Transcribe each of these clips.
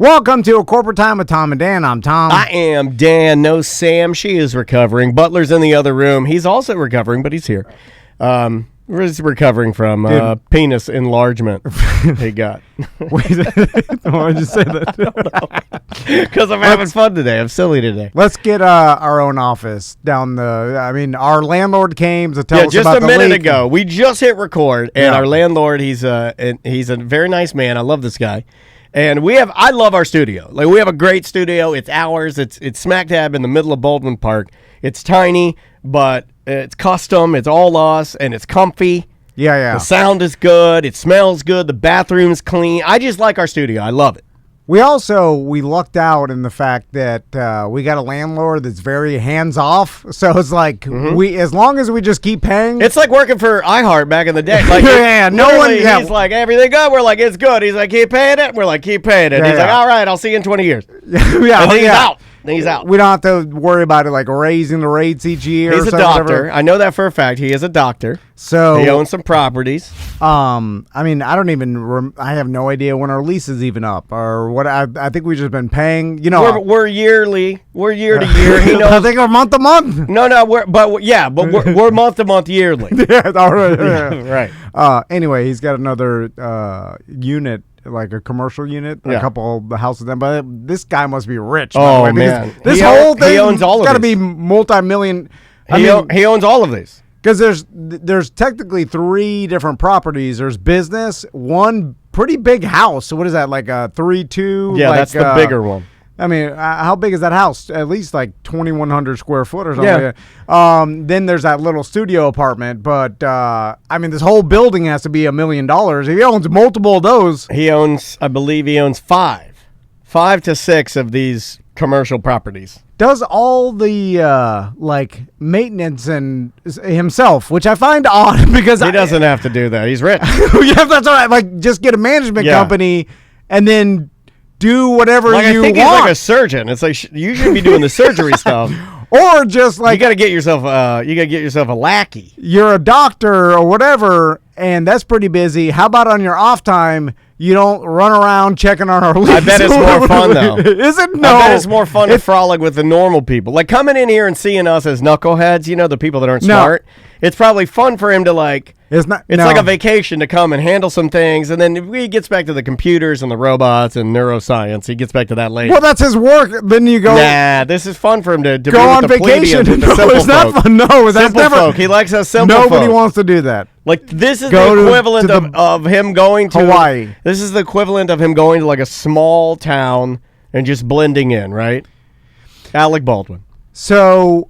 Welcome to A Corporate Time with Tom and Dan. I'm Tom. I am Dan. No, Sam. She is recovering. Butler's in the other room. He's also recovering, but he's here. We're just recovering from penis enlargement he got. Why did you say that? Because I'm having fun today. I'm silly today. Let's get our own office down the... I mean, our landlord came to tell us just about a minute leak. ago. We just hit record, and our landlord, he's a very nice man. I love this guy. And I love our studio. Like, we have a great studio. It's ours. It's smack dab in the middle of Baldwin Park. It's tiny, but it's custom. It's all us, and it's comfy. Yeah. The sound is good. It smells good. The bathroom's clean. I just like our studio. I love it. We lucked out in the fact that we got a landlord that's very hands-off. So it's like, as long as we just keep paying. It's like working for iHeart back in the day. Like, he's like, everything good? We're like, it's good. He's like, keep paying it? We're like, keep paying it. He's like, all right, I'll see you in 20 years. He's out. He's out. We don't have to worry about it, like raising the rates each year. He's a doctor. Whatever. I know that for a fact. He is a doctor. So he owns some properties. I mean, I don't even. I have no idea when our lease is even up or what. I think we've just been paying. You know, we're yearly. We're year to year. He knows. I think we're month to month. No, we're month to month yearly. Yeah, all right. Right. Anyway, he's got another unit. Like a commercial unit, a couple of the houses. Then, but this guy must be rich. Oh man, this whole thing he owns all of got to be multi-million. He owns all of these because there's technically 3 different properties. There's business, one pretty big house. So what is that, like a 3-2? Yeah, like, that's the bigger one. I mean, how big is that house? At least like 2,100 square foot or something. Yeah. Then there's that little studio apartment. But, I mean, this whole building has to be $1 million. If he owns multiple of those. I believe he owns 5 to 6 of these commercial properties. Does all the, maintenance and himself, which I find odd because he doesn't have to do that. He's rich. Yeah, that's right. Like, just get a management company and then do whatever you want. I think he's like a surgeon. It's like you should be doing the surgery stuff, or just like you got to get yourself a lackey. You're a doctor or whatever, and that's pretty busy. How about on your off time? You don't run around checking on our leads. I bet it's more fun though. Is it? No. I bet it's more fun to frolic with the normal people. Like coming in here and seeing us as knuckleheads. You know, the people that aren't smart. It's probably fun for him to like. It's like a vacation to come and handle some things, and then if he gets back to the computers and the robots and neuroscience, he gets back to that later. Well, that's his work. Then you go. Nah, this is fun for him to go on vacation. No, it's not fun. No, that's never. Folk. He likes us simple folk. Nobody wants to do that. Like this is the equivalent of him going to Hawaii. This is the equivalent of him going to like a small town and just blending in, right? Alec Baldwin. So,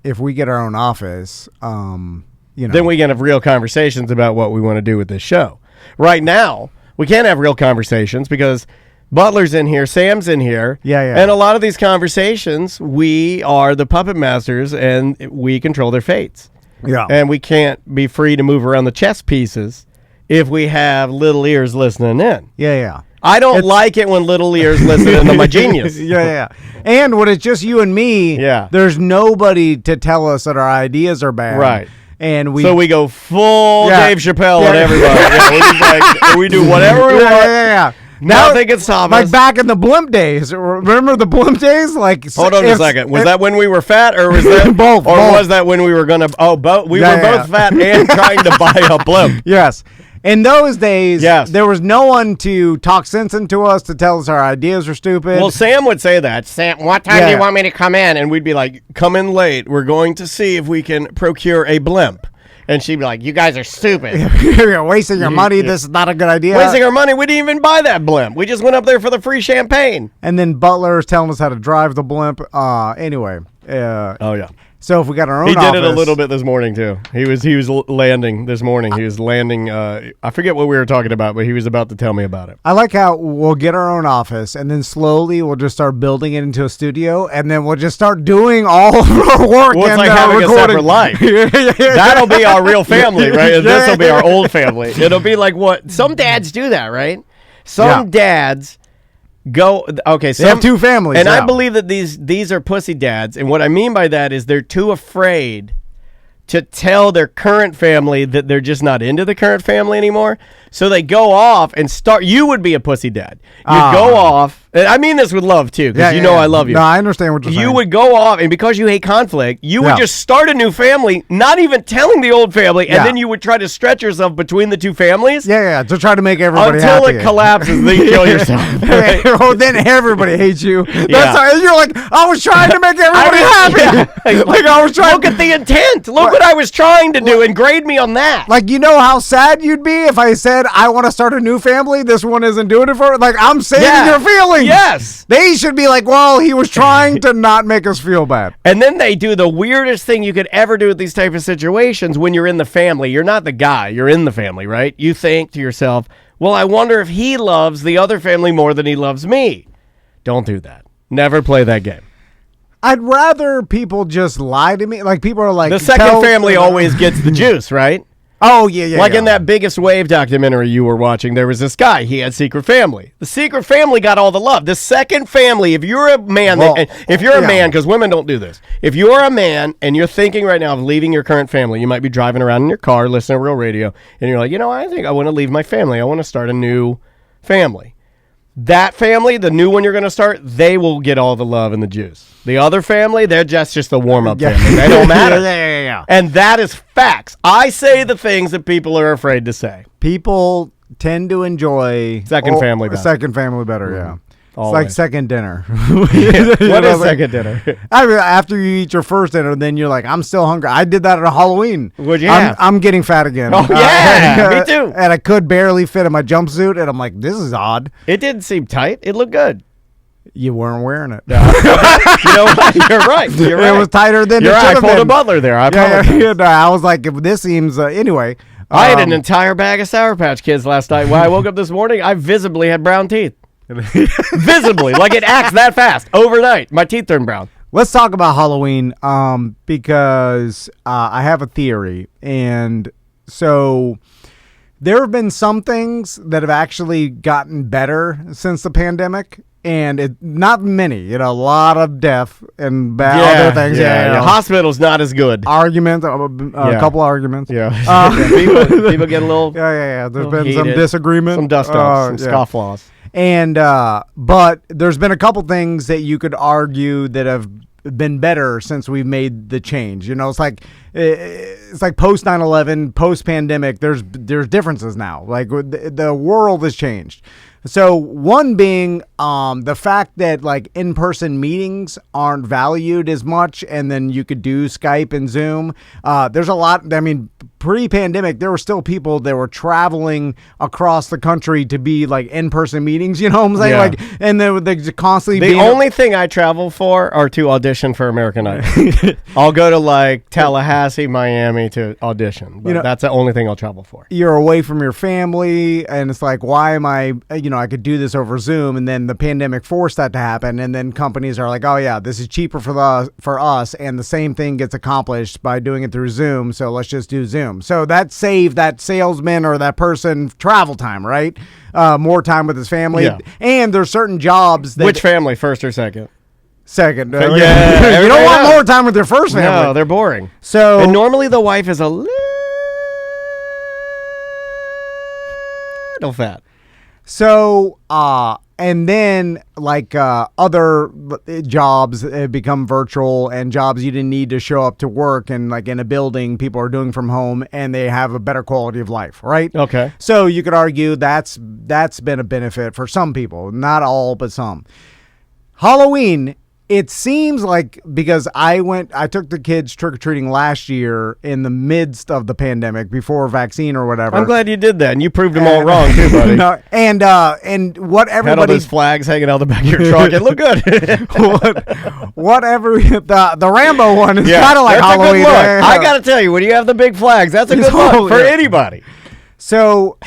if we get our own office, then we can have real conversations about what we want to do with this show. Right now, we can't have real conversations because Butler's in here, Sam's in here. Yeah. And a lot of these conversations, we are the puppet masters and we control their fates. Yeah. And we can't be free to move around the chess pieces if we have little ears listening in. Yeah. I don't like it when little ears listen to my genius. Yeah. And when it's just you and me, there's nobody to tell us that our ideas are bad. Right. And so we go full Dave Chappelle and everybody. We do whatever we want. Yeah. Now they can stop us. Like back in the blimp days. Remember the blimp days? Like, hold on a second. Was that when we were fat, or was that both? Or was that when we were gonna? Oh, both. We were both fat and trying to buy a blimp. Yes. In those days, there was no one to talk sense into us, to tell us our ideas are stupid. Well, Sam would say that. Sam, what time do you want me to come in? And we'd be like, come in late. We're going to see if we can procure a blimp. And she'd be like, you guys are stupid. You're wasting your money. This is not a good idea. Wasting our money. We didn't even buy that blimp. We just went up there for the free champagne. And then Butler's telling us how to drive the blimp. Anyway. Oh, yeah. So if we got our own office. He did it a little bit this morning, too. He was landing this morning. He was landing. I forget what we were talking about, but he was about to tell me about it. I like how we'll get our own office, and then slowly we'll just start building it into a studio, and then we'll just start doing all of our work. Well, it's like having recording. a separate life. That'll be our real family, right? And this will be our old family. It'll be like what some dads do that, right? Some dads go okay. They have 2 families, and I believe that these are pussy dads. And what I mean by that is they're too afraid to tell their current family that they're just not into the current family anymore. So they go off and start. You would be a pussy dad. You go off. And I mean this with love, too, because I love you. No, I understand what you're saying. You would go off, and because you hate conflict, you would just start a new family, not even telling the old family, and then you would try to stretch yourself between the two families. Yeah, to try to make everybody until happy. it collapses, then you kill yourself. Oh, then everybody hates you. That's how, you're like, I was trying to make everybody happy. Like I was trying. Look at the intent. Look what I was trying to do, and grade me on that. Like, you know how sad you'd be if I said, I want to start a new family. This one isn't doing it for it. Like, I'm saving your feelings. Yes. They should be like, well, he was trying to not make us feel bad. And then they do the weirdest thing you could ever do with these type of situations when you're in the family. You're not the guy. You're in the family, right? You think to yourself, well, I wonder if he loves the other family more than he loves me. Don't do that. Never play that game. I'd rather people just lie to me. Like, people are like... The second family always gets the juice, right? Oh, yeah. Like in that Biggest Wave documentary you were watching, there was this guy. He had secret family. The secret family got all the love. The second family, if you're a man, man, because women don't do this. If you're a man and you're thinking right now of leaving your current family, you might be driving around in your car, listening to Real Radio, and you're like, I think I want to leave my family. I want to start a new family. That family, the new one you're going to start, they will get all the love and the juice. The other family, they're just the warm-up family. They don't matter. Yeah. And that is facts. I say the things that people are afraid to say. People tend to enjoy... Second family better. Second family better, yeah. Always. It's like second dinner. What is second dinner? I mean, after you eat your first dinner, then you're like, I'm still hungry. I did that at a Halloween. What'd you have? I'm getting fat again. Oh, yeah. Me too. And I could barely fit in my jumpsuit, and I'm like, this is odd. It didn't seem tight. It looked good. You weren't wearing it. You know what? You're right. It was tighter than it should have been. I pulled a Butler there. I was like, this seems... anyway. I ate an entire bag of Sour Patch Kids last night. When I woke up this morning, I visibly had brown teeth. Visibly. Like it acts that fast. Overnight. My teeth turned brown. Let's talk about Halloween because I have a theory. And so there have been some things that have actually gotten better since the pandemic. And not many, a lot of death and other things. Yeah. Hospital's not as good. Arguments, a couple arguments. Yeah. People get a little. Yeah. There's been some disagreement, some dust-offs, some scofflaws. And but there's been a couple things that you could argue that have been better since we've made the change. It's like post 9/11, post pandemic. There's differences now. Like the world has changed. So one being the fact that like in-person meetings aren't valued as much, and then you could do Skype and Zoom. There's a lot. I mean, pre-pandemic, there were still people that were traveling across the country to be like in-person meetings. You know what I'm saying? Yeah. Like, and they constantly. The only thing I travel for are to audition for American Idol. I'll go to like Tallahassee, Miami to audition. But that's the only thing I'll travel for. You're away from your family, and it's like, why am I? I could do this over Zoom, and then the pandemic forced that to happen, and then companies are like, oh yeah, this is cheaper for us, and the same thing gets accomplished by doing it through Zoom, so let's just do Zoom. So that saved that salesman or that person travel time, right? More time with his family. Yeah. And there's certain jobs that... Which family, first or second? Second. Yeah. You don't want more time with your first family. No, they're boring. So, and normally the wife is a little fat. So, and then like other jobs have become virtual, and jobs you didn't need to show up to work, and like in a building people are doing from home, and they have a better quality of life, right? Okay. So you could argue that's been a benefit for some people, not all, but some. Halloween, it seems like, because I took the kids trick-or-treating last year in the midst of the pandemic, before vaccine or whatever. I'm glad you did that, and you proved them all wrong too, buddy. No, and what everybody had all those flags hanging out the back of your truck. It looked good. The Rambo one is kind of like Halloween. I got to tell you, when you have the big flags, that's a good look for anybody. So,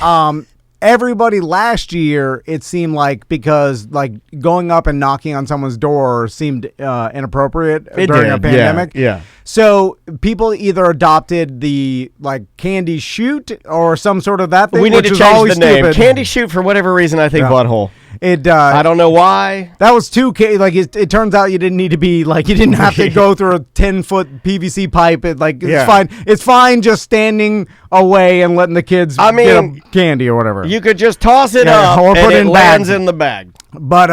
everybody last year, it seemed like, because like going up and knocking on someone's door seemed inappropriate during a pandemic. Yeah. So people either adopted the like candy shoot or some sort of that thing. We need to change the name. Stupid. Candy shoot, for whatever reason, I think butthole. I don't know why. That was 2K. Like it turns out you didn't need to be like you didn't have to go through a 10-foot PVC pipe. It's fine. It's fine just standing away and letting the kids get a candy or whatever. You could just toss it up or put it lands in the bag. But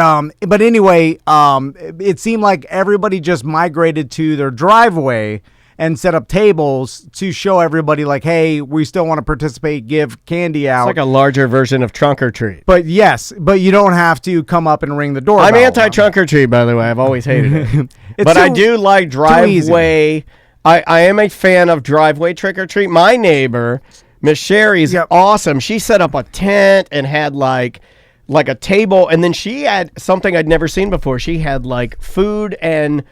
anyway, it seemed like everybody just migrated to their driveway and set up tables to show everybody like, hey, we still want to participate, give candy out. It's like a larger version of trunk or treat. But yes, but you don't have to come up and ring the doorbell. I'm anti-trunk or treat, by the way. I've always hated it. But I do like driveway. I am a fan of driveway trick or treat. My neighbor, Miss Sherry's awesome. She set up a tent and had like a table, and then she had something I'd never seen before. She had like food and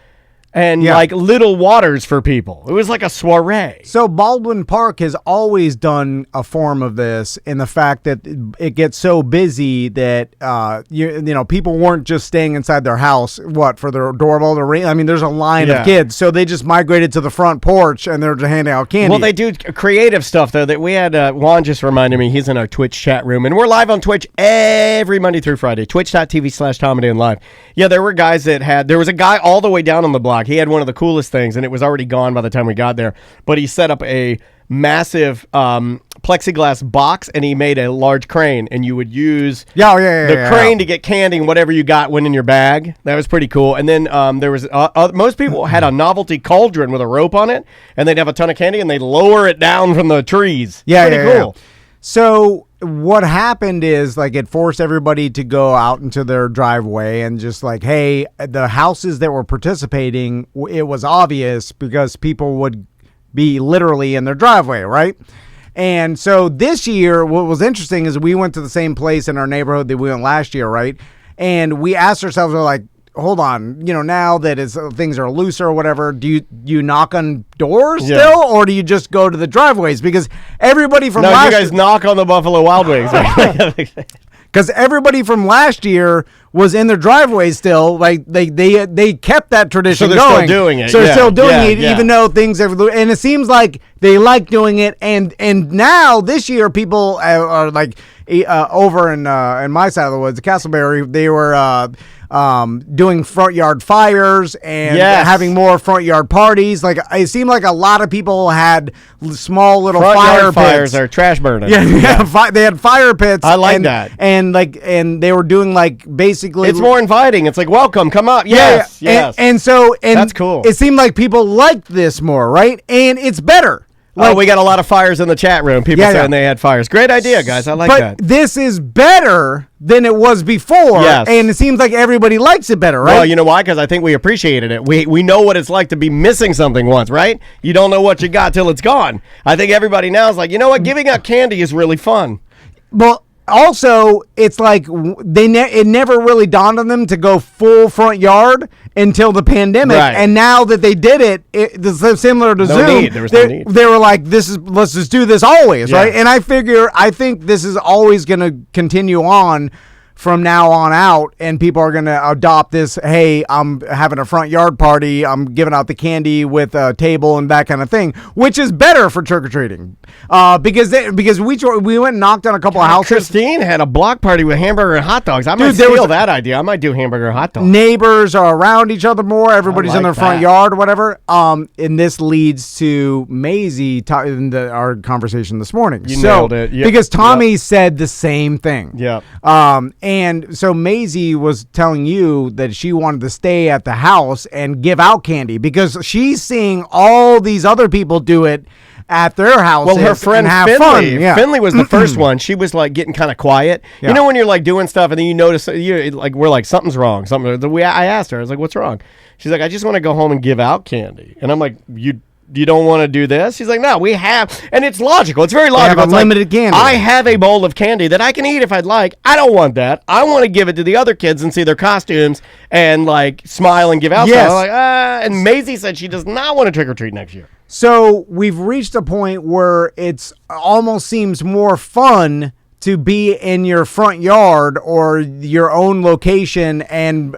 like little waters for people. It was like a soiree. So Baldwin Park has always done a form of this in the fact that it gets so busy that you know people weren't just staying inside their house for their doorbell to ring. I mean, there's a line of kids, so they just migrated to the front porch and they're just handing out candy. Well, they do creative stuff though. That we had Juan just reminded me. He's in our Twitch chat room, and we're live on Twitch every Monday through Friday. Twitch.tv/TomAndDan Live. Yeah, there were guys there was a guy all the way down on the block. He had one of the coolest things, and it was already gone by the time we got there. But he set up a massive plexiglass box, and he made a large crane, and you would use the crane to get candy, and whatever you got went in your bag. That was pretty cool. And then there was most people had a novelty cauldron with a rope on it, and they'd have a ton of candy, and they'd lower it down from the trees. Pretty cool. So what happened is like it forced everybody to go out into their driveway and just like, hey, the houses that were participating, it was obvious because people would be literally in their driveway, right? And so this year, what was interesting is we went to the same place in our neighborhood that we went last year, right? And we asked ourselves, we're like, hold on, now that things are looser or whatever, do you knock on doors still, or do you just go to the driveways? Because everybody from last year... you guys knock on the Buffalo Wild Wings. Because everybody from last year was in their driveways still. Like they kept that tradition going. So they're still doing it. So they're still doing it, even though things have... And it seems like they like doing it. And now, this year, people are like... over in my side of the woods, Castleberry, they were... doing front yard fires and having more front yard parties. Like it seemed like a lot of people had small little fire fires or trash burning. They had fire pits. I like that. And they were doing like basically it's more inviting. It's like, welcome, come up. Yes. And so that's cool. It seemed like people liked this more, right? And it's better. Like, we got a lot of fires in the chat room. People saying they had fires. Great idea, guys. I like that. But this is better than it was before. Yes. And it seems like everybody likes it better, right? Well, you know why? Because I think we appreciated it. We know what it's like to be missing something once, right? You don't know what you got till it's gone. I think everybody now is like, you know what? Giving out candy is really fun. Well, also, it's like it never really dawned on them to go full front yard until the pandemic, and now that they did it, it's similar to Zoom. There was no need. They were like, let's just do this always, right? And I think this is always going to continue on from now on out, and people are going to adopt this, hey, I'm having a front yard party, I'm giving out the candy with a table and that kind of thing, which is better for trick-or-treating. Because we went and knocked on a couple of houses. Christine had a block party with hamburger and hot dogs. I might steal that idea. I might do hamburger and hot dogs. Neighbors are around each other more. Everybody's in their front yard or whatever. And this leads to Maisie in our conversation this morning. You nailed it. Yep. Because Tommy said the same thing. Yeah. And so Maisie was telling you that she wanted to stay at the house and give out candy because she's seeing all these other people do it at their houses. Well, her friend Finley was the first one. She was like getting kind of quiet. Yeah. You know when you're like doing stuff and then you notice we're like something's wrong. I asked her, I was like, what's wrong? She's like, I just want to go home and give out candy. And I'm like, you don't want to do this? She's like, no, we have, and it's logical. It's very logical. It's limited candy. I have a bowl of candy that I can eat if I'd like. I don't want that. I want to give it to the other kids and see their costumes and like smile and give out stuff. I'm like, and Maisie said she does not want to trick or treat next year. So we've reached a point where it's almost seems more fun to be in your front yard or your own location and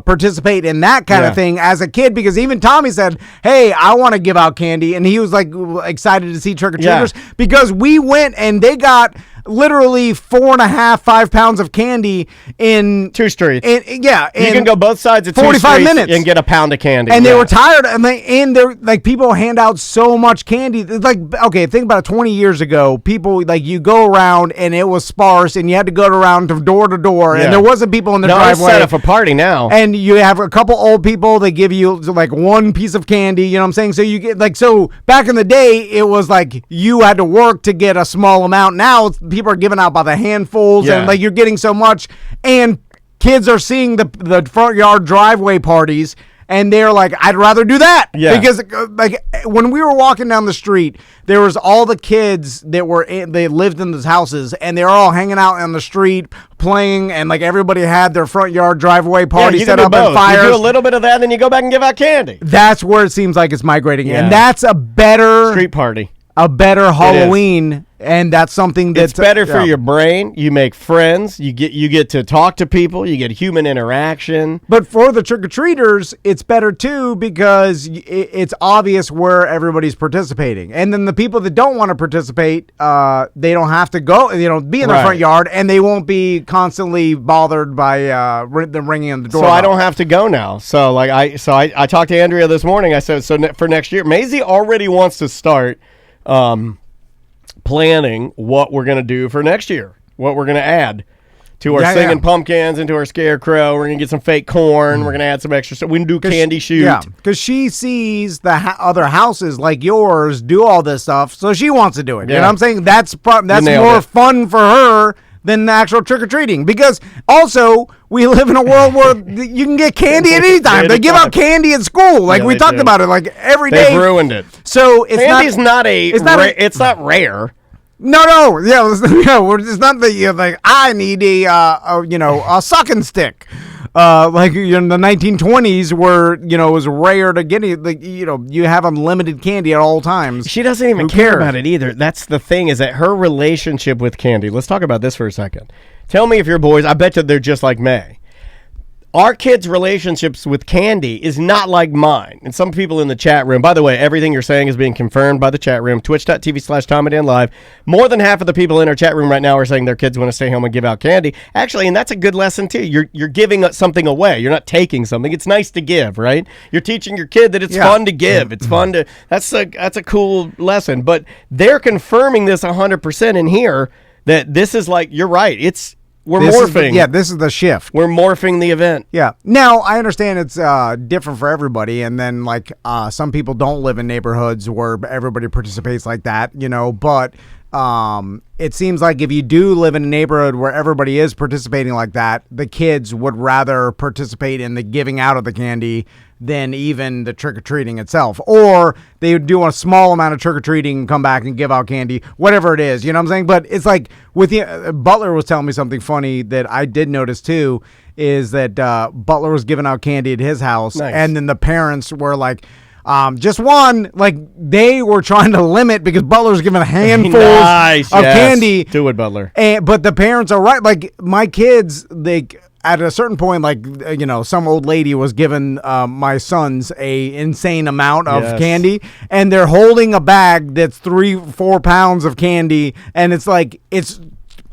participate in that kind of thing as a kid, because even Tommy said, hey, I want to give out candy, and he was like excited to see trick-or-treaters because we went and they got literally 4.5, 5 pounds of candy in 2 streets. You can go both sides of 45 2 streets minutes and get a pound of candy. And they were tired, and they're like, people hand out so much candy. It's like, okay, think about it. 20 years ago, people, like, you go around and it was sparse, and you had to go around to door, and there wasn't people in the driveway. It's set up a party now. And you have a couple old people that give you like one piece of candy, you know what I'm saying? So you get like, so back in the day, it was like you had to work to get a small amount. Now people are giving out by the handfuls, and like you're getting so much, and kids are seeing the front yard driveway parties, and they're like, I'd rather do that. Yeah. Because like when we were walking down the street, there was all the kids that they lived in those houses, and they were all hanging out on the street playing, and like everybody had their front yard driveway party set up and fires. You do a little bit of that, and then you go back and give out candy. That's where it seems like it's migrating, and that's a better street party. A better Halloween, and that's something that's better for your brain. You make friends. You get to talk to people. You get human interaction. But for the trick-or-treaters, it's better too, because it's obvious where everybody's participating. And then the people that don't want to participate, they don't have to go, be in their front yard, and they won't be constantly bothered by them ringing on the door. So I don't have to go now. So like I talked to Andrea this morning. I said, for next year, Maisie already wants to start planning what we're going to do for next year, what we're going to add to our singing pumpkins, into our scarecrow. We're going to get some fake corn. We're going to add some extra stuff. We can do candy shoot. Yeah, because she sees the other houses like yours do all this stuff, so she wants to do it. You know what I'm saying? That's more fun for her than the actual trick-or-treating, because also we live in a world where you can get candy at any time. They give out candy at school. Like we talked about it like every day. They've ruined it. So candy's it's not rare. No, it's not that you're like, I need a sucking stick. Like in the 1920s, where it was rare to get it. Like you have unlimited candy at all times. She doesn't even care about it either. That's the thing, is that her relationship with candy. Let's talk about this for a second. Tell me if your boys. I bet you they're just like May. Our kids' relationships with candy is not like mine. And some people in the chat room, by the way, everything you're saying is being confirmed by the chat room, twitch.tv/TommyDanLive. More than half of the people in our chat room right now are saying their kids want to stay home and give out candy. Actually, and that's a good lesson too. You're giving something away. You're not taking something. It's nice to give, right? You're teaching your kid that it's fun to give. It's fun to, that's a cool lesson. But they're confirming this 100% in here, that this is like, you're right. We're morphing. This is the shift. We're morphing the event. Yeah. Now, I understand it's different for everybody, and then like some people don't live in neighborhoods where everybody participates like that, but it seems like if you do live in a neighborhood where everybody is participating like that, the kids would rather participate in the giving out of the candy than even the trick-or-treating itself. Or they would do a small amount of trick-or-treating and come back and give out candy, whatever it is, you know what I'm saying? But it's like, Butler was telling me something funny that I did notice too, is that Butler was giving out candy at his house, and then the parents were like, just one, like they were trying to limit, because Butler's giving handfuls of candy. Do it, Butler. But the parents are right. Like my kids, at a certain point, like, some old lady was giving my sons a insane amount of candy, and they're holding a bag that's 3-4 pounds of candy, and it's like, it's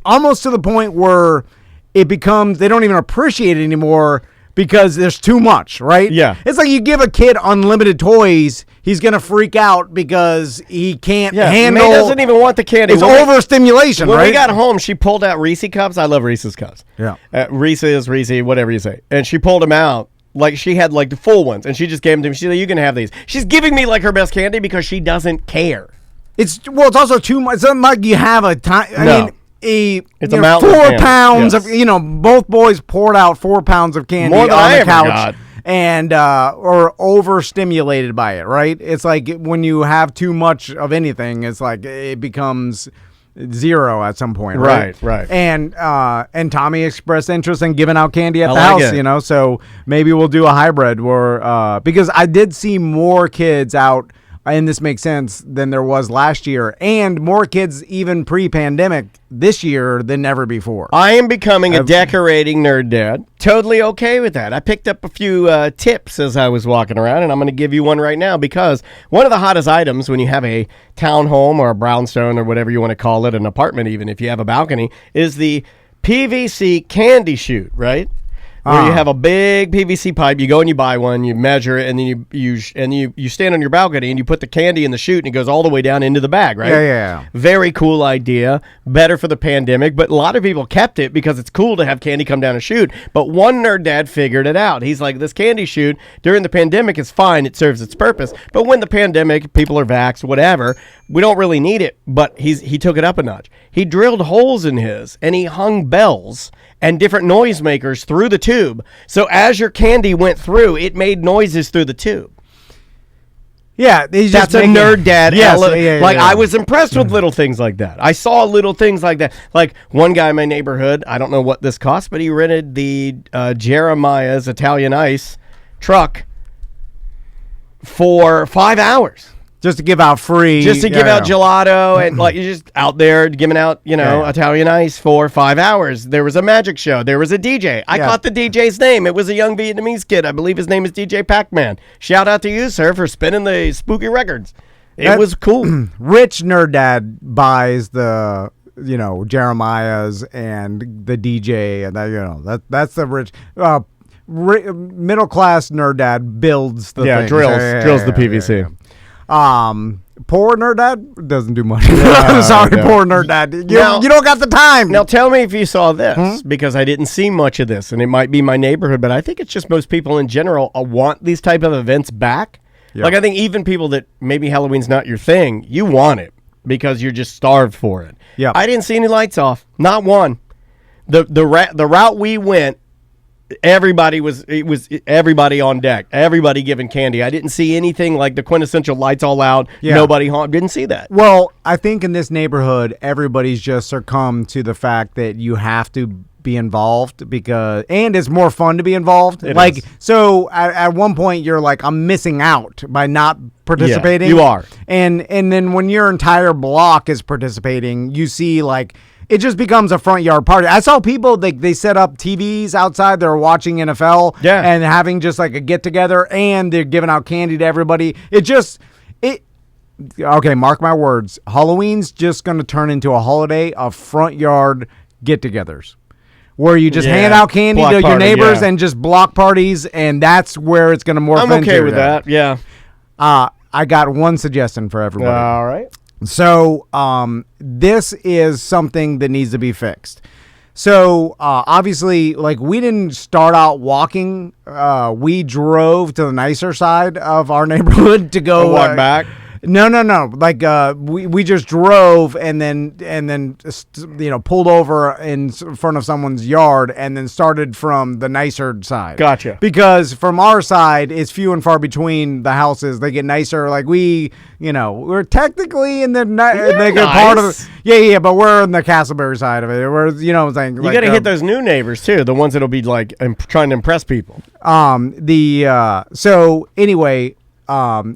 almost to the point where it becomes, they don't even appreciate it anymore, because there's too much, right? Yeah. It's like you give a kid unlimited toys, he's going to freak out because he can't handle. May doesn't even want the candy. It's overstimulation, right? When we got home, she pulled out Reese cups. I love Reese's cups. Yeah. Reese, whatever you say. And she pulled them out. Like, she had like the full ones, and she just gave them to me. She said, you can have these. She's giving me like her best candy because she doesn't care. It's also too much. It's not like you have a time. I mean, it's a mountain 4 pounds of, both boys poured out 4 pounds of candy more than on I the ever couch got. And or overstimulated by it, right? It's like when you have too much of anything, it's like it becomes zero at some point, right? Right. And Tommy expressed interest in giving out candy at the house, so maybe we'll do a hybrid where because I did see more kids out and this makes sense, than there was last year, and more kids even pre-pandemic this year than ever before. I am becoming a decorating nerd dad. Totally okay with that. I picked up a few tips as I was walking around, and I'm going to give you one right now, because one of the hottest items when you have a townhome or a brownstone or whatever you want to call it, an apartment even, if you have a balcony, is the PVC candy chute, right? Where you have a big PVC pipe, you go and you buy one, you measure it, and then you stand on your balcony and you put the candy in the chute, and it goes all the way down into the bag, right? Yeah. Very cool idea. Better for the pandemic, but a lot of people kept it because it's cool to have candy come down a chute. But one nerd dad figured it out. He's like, this candy chute during the pandemic is fine. It serves its purpose. But when the pandemic, people are vaxxed, whatever, we don't really need it. But he took it up a notch. He drilled holes in his, and he hung bells and different noisemakers through the tube. So as your candy went through, it made noises through the tube. Yeah, that's a nerd dad. Yes, I was impressed with little things like that. I saw little things like that. Like one guy in my neighborhood, I don't know what this cost, but he rented the Jeremiah's Italian Ice truck for 5 hours. Just to give out free. Just to give out gelato, and like you're just out there giving out, Italian Ice for 5 hours. There was a magic show. There was a DJ. I caught the DJ's name. It was a young Vietnamese kid. I believe his name is DJ Pac-Man. Shout out to you, sir, for spinning the spooky records. It was cool. Rich nerd dad buys the Jeremiah's and the DJ, and that's the rich. Middle class nerd dad builds the things. drills the PVC. Poor nerd dad doesn't do much. I'm sorry, poor nerd dad. You don't got the time. Now tell me if you saw this, because I didn't see much of this, and it might be my neighborhood, but I think it's just most people in general want these type of events back. Yep. Like I think even people that maybe Halloween's not your thing, you want it because you're just starved for it. Yeah, I didn't see any lights off, not one. The route we went, everybody on deck, everybody giving candy. I didn't see anything like the quintessential lights all out, nobody home. Didn't see that. Well, I think in this neighborhood, everybody's just succumbed to the fact that you have to be involved and it's more fun to be involved. So at one point you're like, I'm missing out by not participating. Yeah, you are. And then when your entire block is participating, you see like, it just becomes a front yard party. I saw people, they set up TVs outside. They're watching NFL and having just like a get together, and they're giving out candy to everybody. Okay, mark my words. Halloween's just going to turn into a holiday of front yard get togethers where you just hand out candy to your neighbors and just block parties, and that's where it's going to morph into. I'm okay with that, yeah. I got one suggestion for everybody. All right. So this is something that needs to be fixed. So obviously, like, we didn't start out walking. We drove to the nicer side of our neighborhood to go walk back. No. Like we just drove and then pulled over in front of someone's yard and then started from the nicer side. Gotcha. Because from our side, it's few and far between the houses. They get nicer. Like we're technically in the part of but we're in the Castleberry side of it. We're what I'm saying. You got to hit those new neighbors too, the ones that'll be like trying to impress people. So anyway.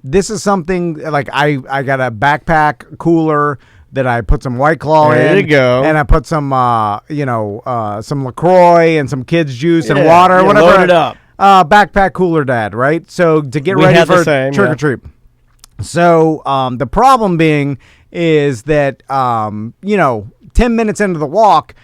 This is something like I got a backpack cooler that I put some White Claw in. There you go. And I put some, some LaCroix and some kids juice and water, whatever. Load it up. Backpack cooler dad, right? So to get ready for trick or treat. So the problem being is that 10 minutes into the walk,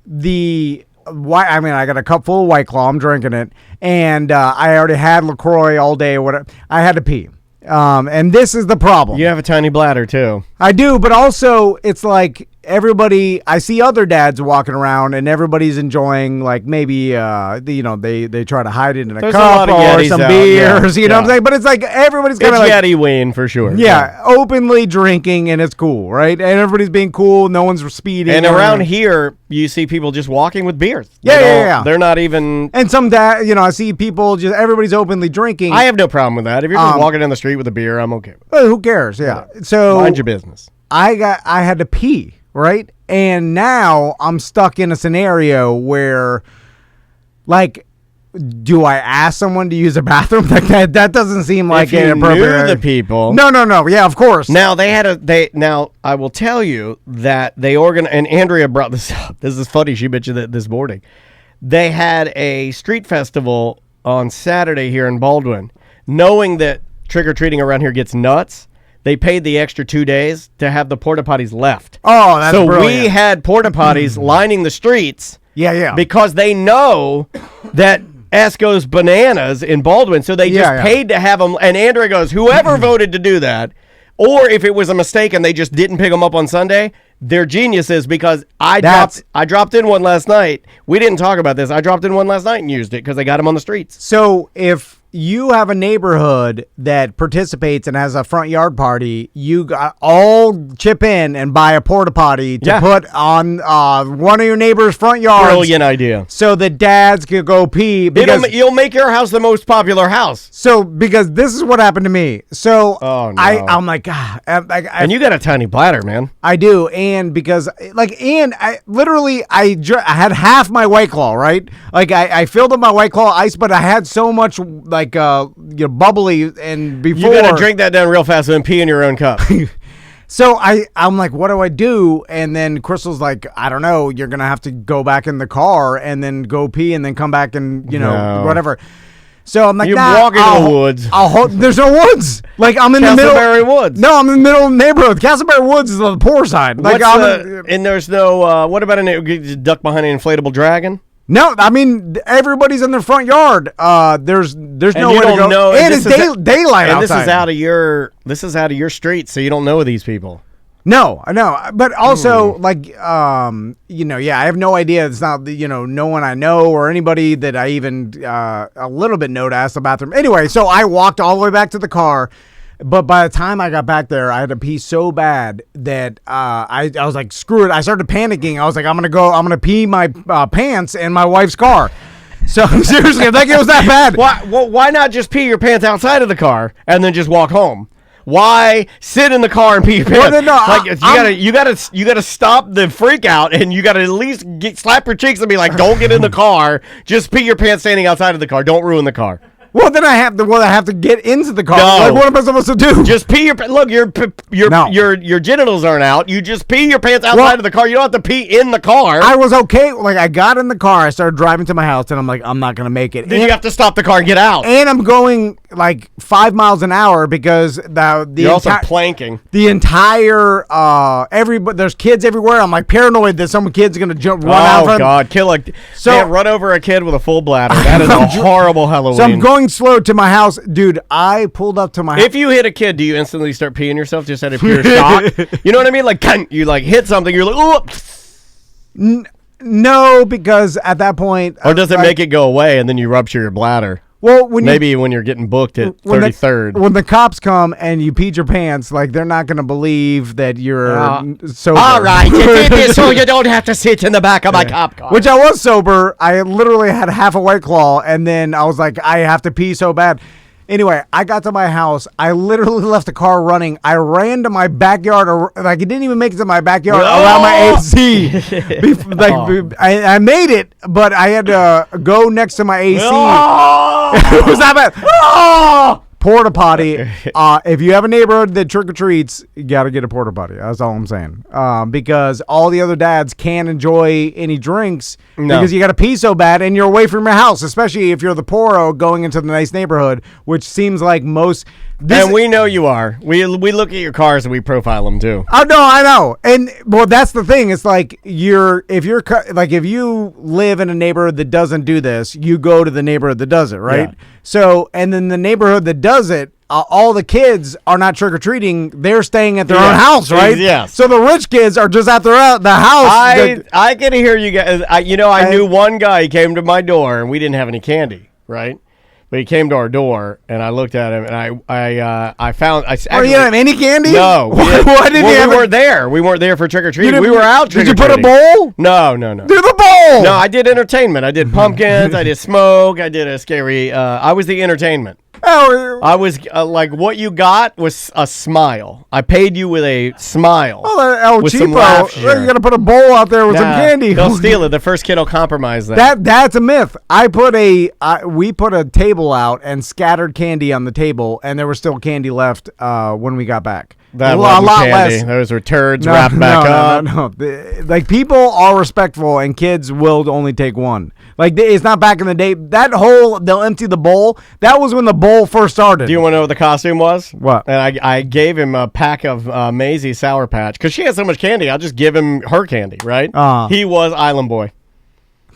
I got a cup full of White Claw. I'm drinking it, and I already had LaCroix all day. Whatever. I had to pee, and this is the problem. You have a tiny bladder too. I do, but also it's like everybody. I see other dads walking around, and everybody's enjoying like maybe they try to hide it in a cup or some beers. You know what I'm saying? But it's like everybody's kind of like Yeti Wayne for sure. Yeah, openly drinking, and it's cool, right? And everybody's being cool. No one's speeding. And around here, you see people just walking with beers. Yeah. They're not even. And some I see people everybody's openly drinking. I have no problem with that. If you're just walking down the street with a beer, I'm okay with that. Who cares? Yeah. So mind your business. I had to pee, right? And now I'm stuck in a scenario where, like, do I ask someone to use a bathroom? That doesn't seem like if you appropriate. knew the people. No. Yeah, of course. Now now I will tell you that they and Andrea brought this up. This is funny. She mentioned it this morning. They had a street festival on Saturday here in Baldwin. Knowing that trick-or-treating around here gets nuts, they paid the extra 2 days to have the porta potties left. Oh, that's brilliant. We had porta potties lining the streets. Yeah. Because they know that S goes bananas in Baldwin, so they just paid to have them. And Andrea goes, whoever voted to do that, or if it was a mistake and they just didn't pick them up on Sunday, they're geniuses because I dropped in one last night. We didn't talk about this. I dropped in one last night and used it because they got them on the streets. So if you have a neighborhood that participates and has a front yard party, you got all chip in and buy a porta potty to put on one of your neighbor's front yards. Brilliant idea. So the dads could go pee. You'll make your house the most popular house. So because this is what happened to me. So no. I'm like, God. And you got a tiny bladder, man. I do. And because I literally I had half my White Claw, right? Like I filled up my White Claw ice, but I had so much bubbly, and before you gotta drink that down real fast and then pee in your own cup. So I'm like, what do I do? And then Crystal's like, I don't know. You're gonna have to go back in the car and then go pee and then come back and whatever. So I'm like, you walk into the woods. There's no woods. Like I'm in the middle. Castleberry Woods. No, I'm in the middle of the neighborhood. Castleberry Woods is on the poor side. Like and there's no. What about duck behind an inflatable dragon? No, I mean everybody's in their front yard. There's nowhere to go. Know, and it's daylight and outside. This is out of your street, so you don't know these people. No, I know, but also I have no idea. It's not no one I know or anybody that I even a little bit know to ask the bathroom. Anyway, so I walked all the way back to the car. But by the time I got back there, I had to pee so bad that I was like, screw it. I started panicking. I was like, I'm going to pee my pants in my wife's car. So seriously, like it was that bad. Why not just pee your pants outside of the car and then just walk home? Why sit in the car and pee your pants? No, you gotta stop the freak out, and you gotta at least slap your cheeks and be like, don't get in the car. Just pee your pants standing outside of the car. Don't ruin the car. Well, then I have to get into the car. No. Like, what am I supposed to do? Just pee your genitals aren't out. You just pee your pants outside of the car. You don't have to pee in the car. I was okay. Like I got in the car, I started driving to my house, and I'm like, I'm not gonna make it. Then you have to stop the car and get out. And I'm going like 5 miles an hour because you're also planking. The entire there's kids everywhere. I'm like paranoid that some kid's gonna run out. Oh God, run over a kid with a full bladder. That is a horrible Halloween. So I'm going slow to my house, dude. I pulled up to my house. If you hit a kid, do you instantly start peeing yourself just out of pure shock? You know what I mean? Like you hit something, you're like, oh. No, because at that point, or does it make it go away and then you rupture your bladder? Well, when you're getting booked at 33rd. When the cops come and you peed your pants, like they're not going to believe that you're sober. All right, you did this so you don't have to sit in the back of my cop car. Which I was sober. I literally had half a White Claw, and then I was like, I have to pee so bad. Anyway, I got to my house. I literally left the car running. I ran to my backyard. Like, it didn't even make it to my backyard around my AC. I made it, but I had to go next to my AC. It was that bad. Porta potty. If you have a neighborhood that trick or treats, you got to get a porta potty. That's all I'm saying. Because all the other dads can't enjoy any drinks because you got to pee so bad and you're away from your house, especially if you're the poro going into the nice neighborhood, which seems like most. And we know you are. We look at your cars and we profile them too. Oh no, I know. And well, that's the thing. It's like if you live in a neighborhood that doesn't do this, you go to the neighborhood that does it, right? Yeah. So, and then the neighborhood that does it, all the kids are not trick or treating; they're staying at their own house, right? Yeah. So the rich kids are just at the house. I can hear you guys. I knew one guy. He came to my door, and we didn't have any candy, right? But he came to our door, and I looked at him, and I found. You didn't have any candy? No. Why didn't you have? We weren't there. We weren't there for trick or treating. We were out trick or treating. Did you put a bowl? No. Do the bowl. No, I did entertainment. I did pumpkins. I did smoke. I did a scary. I was the entertainment. Oh, I was like, what you got was a smile. I paid you with a smile. El Cheapo. You got to put a bowl out there with some candy. They'll steal it. The first kid will compromise that. That's a myth. We put a table out and scattered candy on the table, and there was still candy left when we got back. That was a lot candy. Less. Those were turds wrapped back up. No. Like, people are respectful, and kids will only take one. Like, it's not back in the day. They'll empty the bowl. That was when the bowl first started. Do you want to know what the costume was? What? And I gave him a pack of Maisie Sour Patch because she has so much candy. I'll just give him her candy, right? He was Island Boy.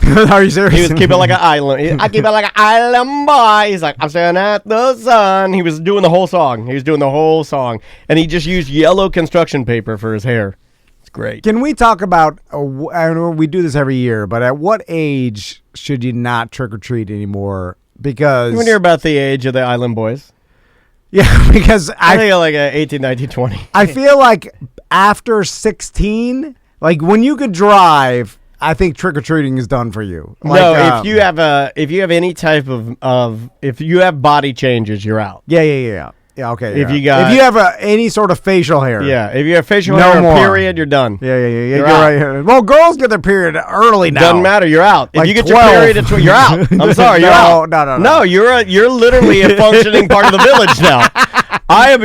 Are you serious? He was keeping like an island. I keep it like an island boy. He's like, I'm staring at the sun. He was doing the whole song. And he just used yellow construction paper for his hair. It's great. Can we talk about, I know we do this every year, but at what age should you not trick or treat anymore? Because when you're about the age of the island boys. Yeah, because I think like 18, 19, 20. I feel like after 16, like when you could drive, I think trick or treating is done for you. Like, no, if you have any type of if you have body changes, you're out. Yeah. Okay. If you have any sort of facial hair. Yeah. If you have facial hair or period, you're done. Yeah. You're right. Well, girls get their period early now. Doesn't matter. You're out. Like if you get 12. your period, you're out. I'm sorry. You're out. No. No, you're literally a functioning part of the village now. I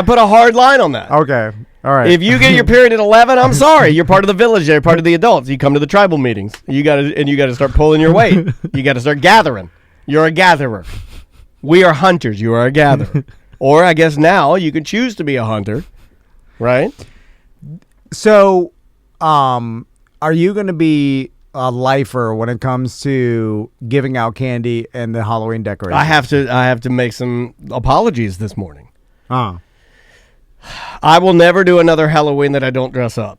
put a hard line on that. Okay. All right. If you get your period at 11, I'm sorry. You're part of the village. You're part of the adults. You come to the tribal meetings. You got to start pulling your weight. You got to start gathering. You're a gatherer. We are hunters. You are a gatherer. Or I guess now you can choose to be a hunter, right? So, are you going to be a lifer when it comes to giving out candy and the Halloween decorations? I have to make some apologies this morning. I will never do another Halloween that I don't dress up.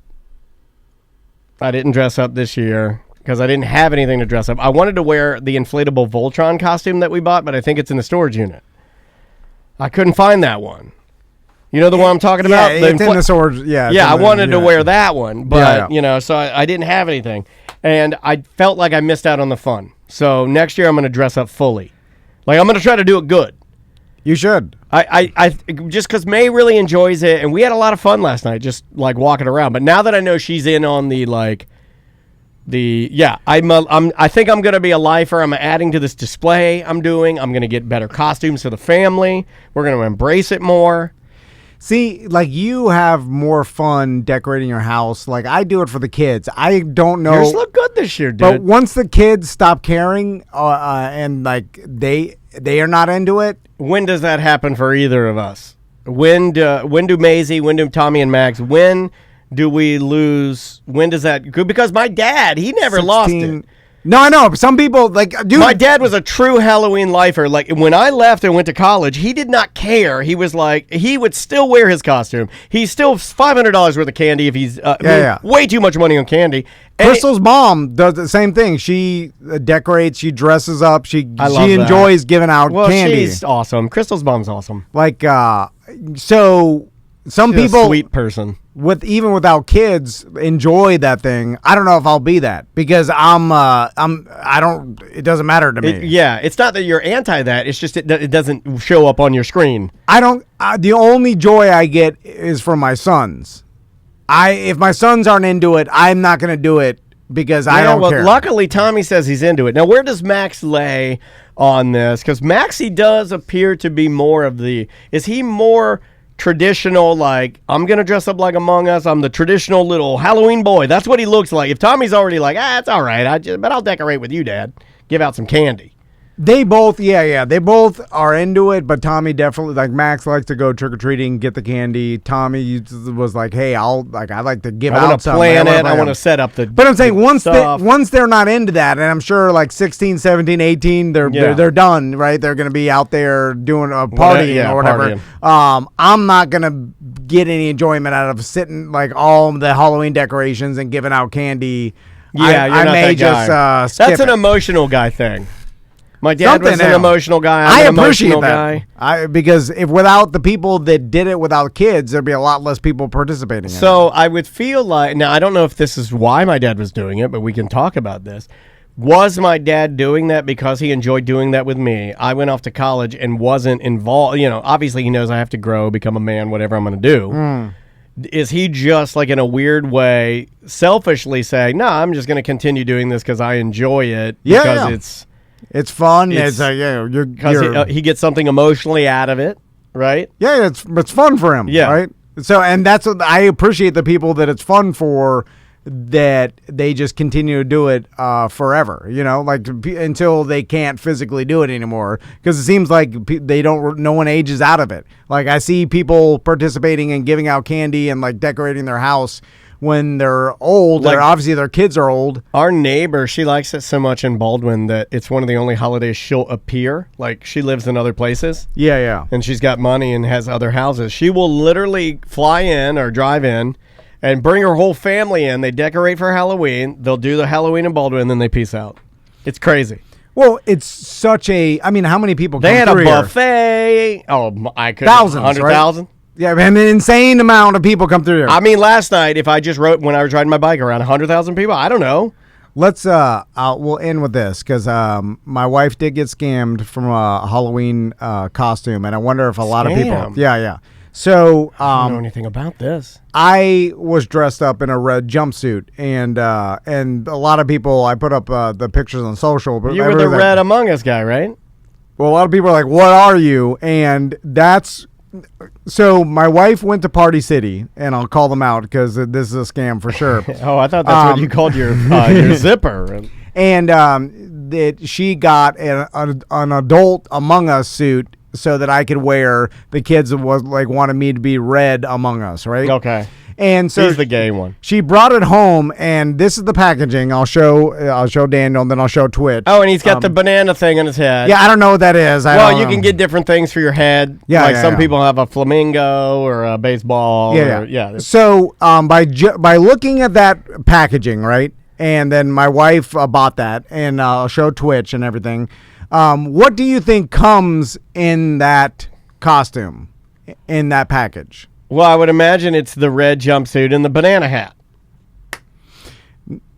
I didn't dress up this year because I didn't have anything to dress up. I wanted to wear the inflatable Voltron costume that we bought, but I think it's in the storage unit. I couldn't find that one. You know the one I'm talking about? It's in the storage. Yeah. Yeah, I wanted to wear that one, but so I didn't have anything, and I felt like I missed out on the fun. So next year I'm going to dress up fully. Like, I'm going to try to do it good. You should. I just because May really enjoys it, and we had a lot of fun last night, just like walking around. But now that I know she's in on I think I'm gonna be a lifer. I'm adding to this display I'm doing. I'm gonna get better costumes for the family. We're gonna embrace it more. See, like, you have more fun decorating your house. Like, I do it for the kids. I don't know. Yours look good this year, dude. But once the kids stop caring, and like they are not into it. When does that happen for either of us? When do Maisie, when do Tommy and Max, when do we lose? When does that? Because my dad, he never lost it. No, I know. Some people, like, dude. My dad was a true Halloween lifer. Like, when I left and went to college, he did not care. He was like, he would still wear his costume. He's still $500 worth of candy if he's way too much money on candy. And Crystal's mom does the same thing. She decorates. She dresses up. She enjoys giving out candy. She's awesome. Crystal's mom's awesome. Like, so some She's people, a sweet person, even without kids, enjoy that thing. I don't know if I'll be that because it doesn't matter to me. It's not that you're anti that. It's just it doesn't show up on your screen. The only joy I get is from my sons. If my sons aren't into it, I'm not going to do it because I don't care. Luckily, Tommy says he's into it. Now, where does Max lay on this? Because Maxie does appear to be more of is he more traditional, like, I'm going to dress up like Among Us. I'm the traditional little Halloween boy. That's what he looks like. If Tommy's already like, it's all right, but I'll decorate with you, Dad. Give out some candy. They both, they both are into it, but Tommy definitely, like, Max likes to go trick-or-treating, get the candy. Tommy was like, hey, I like to give out something. I want to set up the But I'm saying once they're not into that, and I'm sure like 16, 17, 18, they're done, right? They're going to be out there doing a party or whatever. Partying. I'm not going to get any enjoyment out of sitting like all the Halloween decorations and giving out candy. Yeah, I may just skip That's an emotional guy thing. My dad was an emotional guy. I appreciate that. Because if without the people that did it without kids, there'd be a lot less people participating in it. So I would feel like, now I don't know if this is why my dad was doing it, but we can talk about this. Was my dad doing that because he enjoyed doing that with me? I went off to college and wasn't involved. Obviously he knows I have to grow, become a man, whatever I'm going to do. Is he just like in a weird way selfishly saying, no, I'm just going to continue doing this because I enjoy it because it's fun. Because he gets something emotionally out of it, right? Yeah, it's fun for him, right? So, and that's what I appreciate, the people that it's fun for, that they just continue to do it forever, like until they can't physically do it anymore, because it seems like no one ages out of it. Like I see people participating in giving out candy and like decorating their house when they're old. Like, obviously their kids are old. Our neighbor, she likes it so much in Baldwin that it's one of the only holidays she'll appear. Like she lives in other places. Yeah. And she's got money and has other houses. She will literally fly in or drive in and bring her whole family in. They decorate for Halloween. They'll do the Halloween in Baldwin, and then they peace out. It's crazy. Well, it's such a... I mean, how many people come through here? They had a buffet. Here? Oh, I could... Thousands, 100,000? Right? Yeah, man, an insane amount of people come through here. I mean, last night, if I just wrote when I was riding my bike around 100,000 people, I don't know. Let's... we'll end with this, because my wife did get scammed from a Halloween costume, and I wonder if a lot of people... Yeah. So I don't know anything about this. I was dressed up in a red jumpsuit, and a lot of people. I put up the pictures on social. But you were the Red Among Us guy, right? Well, a lot of people are like, "What are you?" And that's so. My wife went to Party City, and I'll call them out because this is a scam for sure. Oh, I thought that's what you called your zipper. And that she got an adult Among Us suit, so that I could wear. The kids wanted me to be Red Among Us, right? Okay. And so he's the gay one. She brought it home, and this is the packaging. I'll show Daniel, and then I'll show Twitch. Oh, and he's got the banana thing on his head. Yeah, I don't know what that is. You can get different things for your head. Yeah, some people have a flamingo or a baseball. Yeah. So by looking at that packaging, right, and then my wife bought that, and I'll show Twitch and everything. What do you think comes in that costume, in that package? Well, I would imagine it's the red jumpsuit and the banana hat.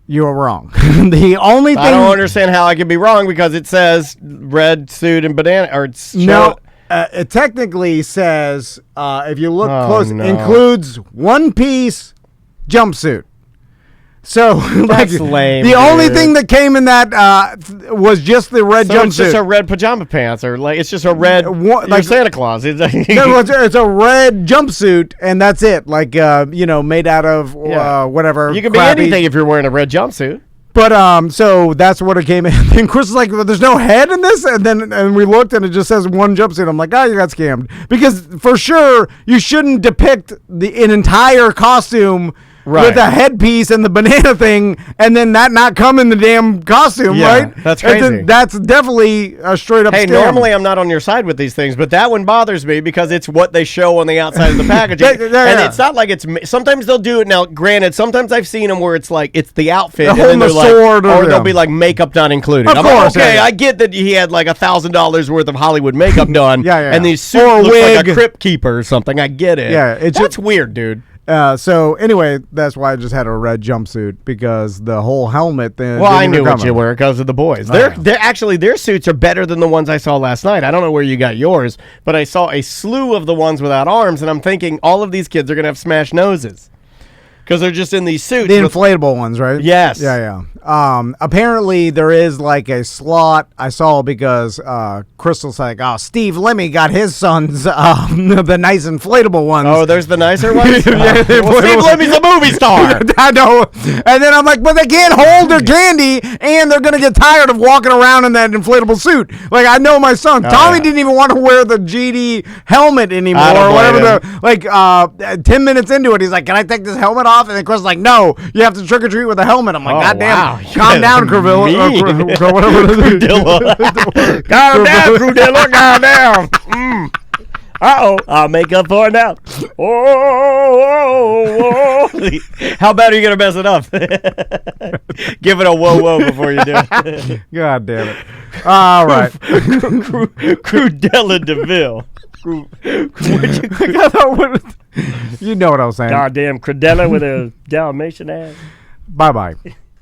You're wrong. The only thing... I don't understand how I could be wrong, because it says red suit and banana... No, it technically says, if you look close, includes one-piece jumpsuit. So that's lame. The only thing that came in that was just the red jumpsuit. It's just a red pajama pants, or it's just a red like Santa Claus. It's a red jumpsuit, and that's it. Made out of whatever. You can be anything if you're wearing a red jumpsuit. But so that's what it came in. And Chris is like, well, "There's no head in this," and we looked, and it just says one jumpsuit. I'm like, "Oh, you got scammed," because for sure you shouldn't depict an entire costume. Right. With a headpiece and the banana thing, and then that not come in the damn costume, right? That's crazy. That's definitely a straight up scam. Normally I'm not on your side with these things, but that one bothers me because it's what they show on the outside of the packaging. And it's not like it's... Sometimes they'll do it. Now, granted, sometimes I've seen them where it's like, it's the outfit, and then they're sword, or they'll be like makeup not included. Of course. Like, okay, I get that he had like $1,000 worth of Hollywood makeup done, and these suits look like a crypt keeper or something. I get it. Yeah, that's weird, dude. So anyway, that's why I just had a red jumpsuit, because the whole helmet thing. Well, I knew what you were because of the boys. They're actually, their suits are better than the ones I saw last night. I don't know where you got yours, but I saw a slew of the ones without arms, and I'm thinking all of these kids are gonna have smashed noses because they're just in these suits. The inflatable ones, right? Yes. Yeah. Apparently there is like a slot I saw, because Crystal's like, "Oh, Steve Lemmy got his sons the nice inflatable ones." Oh, there's the nicer ones? Steve Lemmy's a movie star. I know. And then I'm like, but they can't hold their candy, and they're going to get tired of walking around in that inflatable suit. Like, I know my son. Tommy didn't even want to wear the GD helmet anymore, or whatever. 10 minutes into it, he's like, "Can I take this helmet off?" And then Chris is like, "No, you have to trick or treat with a helmet." I'm like, "God damn, wow. Calm down, Crudilla." Calm down, Crudilla. Calm down. Uh-oh. I'll make up for it now. Oh. How bad are you going to mess it up? Give it a whoa before you do it. God damn it. All right. Crudella DeVille. You know what I was saying. Goddamn Crudella with a Dalmatian ass. Bye-bye.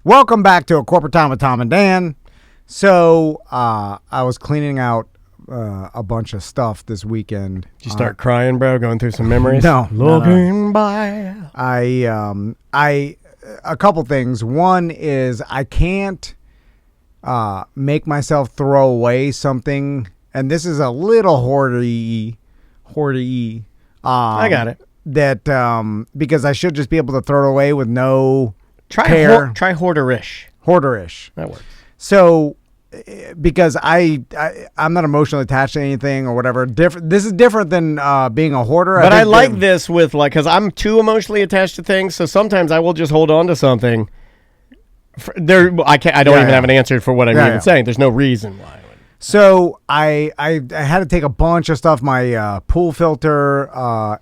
Welcome back to A Corporate Time with Tom and Dan. So, I was cleaning out a bunch of stuff this weekend. Did you start crying, bro? Going through some memories? No. Looking by. A couple things. One is I can't make myself throw away something, and this is a little hoardy. I got it. That because I should just be able to throw it away with no Try hoarderish. Hoarderish. That works. So, because I'm not emotionally attached to anything or whatever. This is different than being a hoarder. But I like this with because I'm too emotionally attached to things. So sometimes I will just hold on to something. I don't even have an answer for what I'm even saying. There's no reason why. So I had to take a bunch of stuff. My pool filter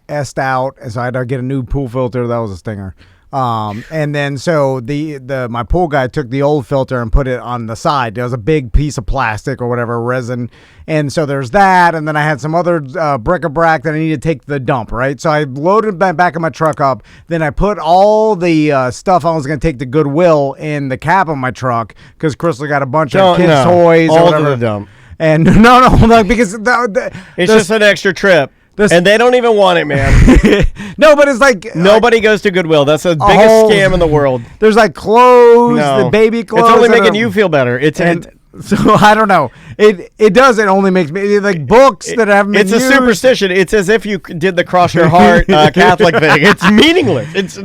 S'd out, and so I had to get a new pool filter. That was a stinger. And then so my pool guy took the old filter and put it on the side. There was a big piece of plastic or whatever, resin. And so there's that. And then I had some other bric-a-brac that I needed to take to the dump, right? So I loaded the back of my truck up. Then I put all the stuff I was going to take to Goodwill in the cab of my truck because Crystal got a bunch of kids' toys or whatever. To the dump. And no, because it's just an extra trip. And they don't even want it, man. No, but it's like nobody goes to Goodwill. That's the biggest scam in the world. There's like clothes, the baby clothes. It's only making you feel better. So I don't know. It does. It only makes me like books that haven't been used. It's a superstition. It's as if you did the cross your heart Catholic thing. It's meaningless.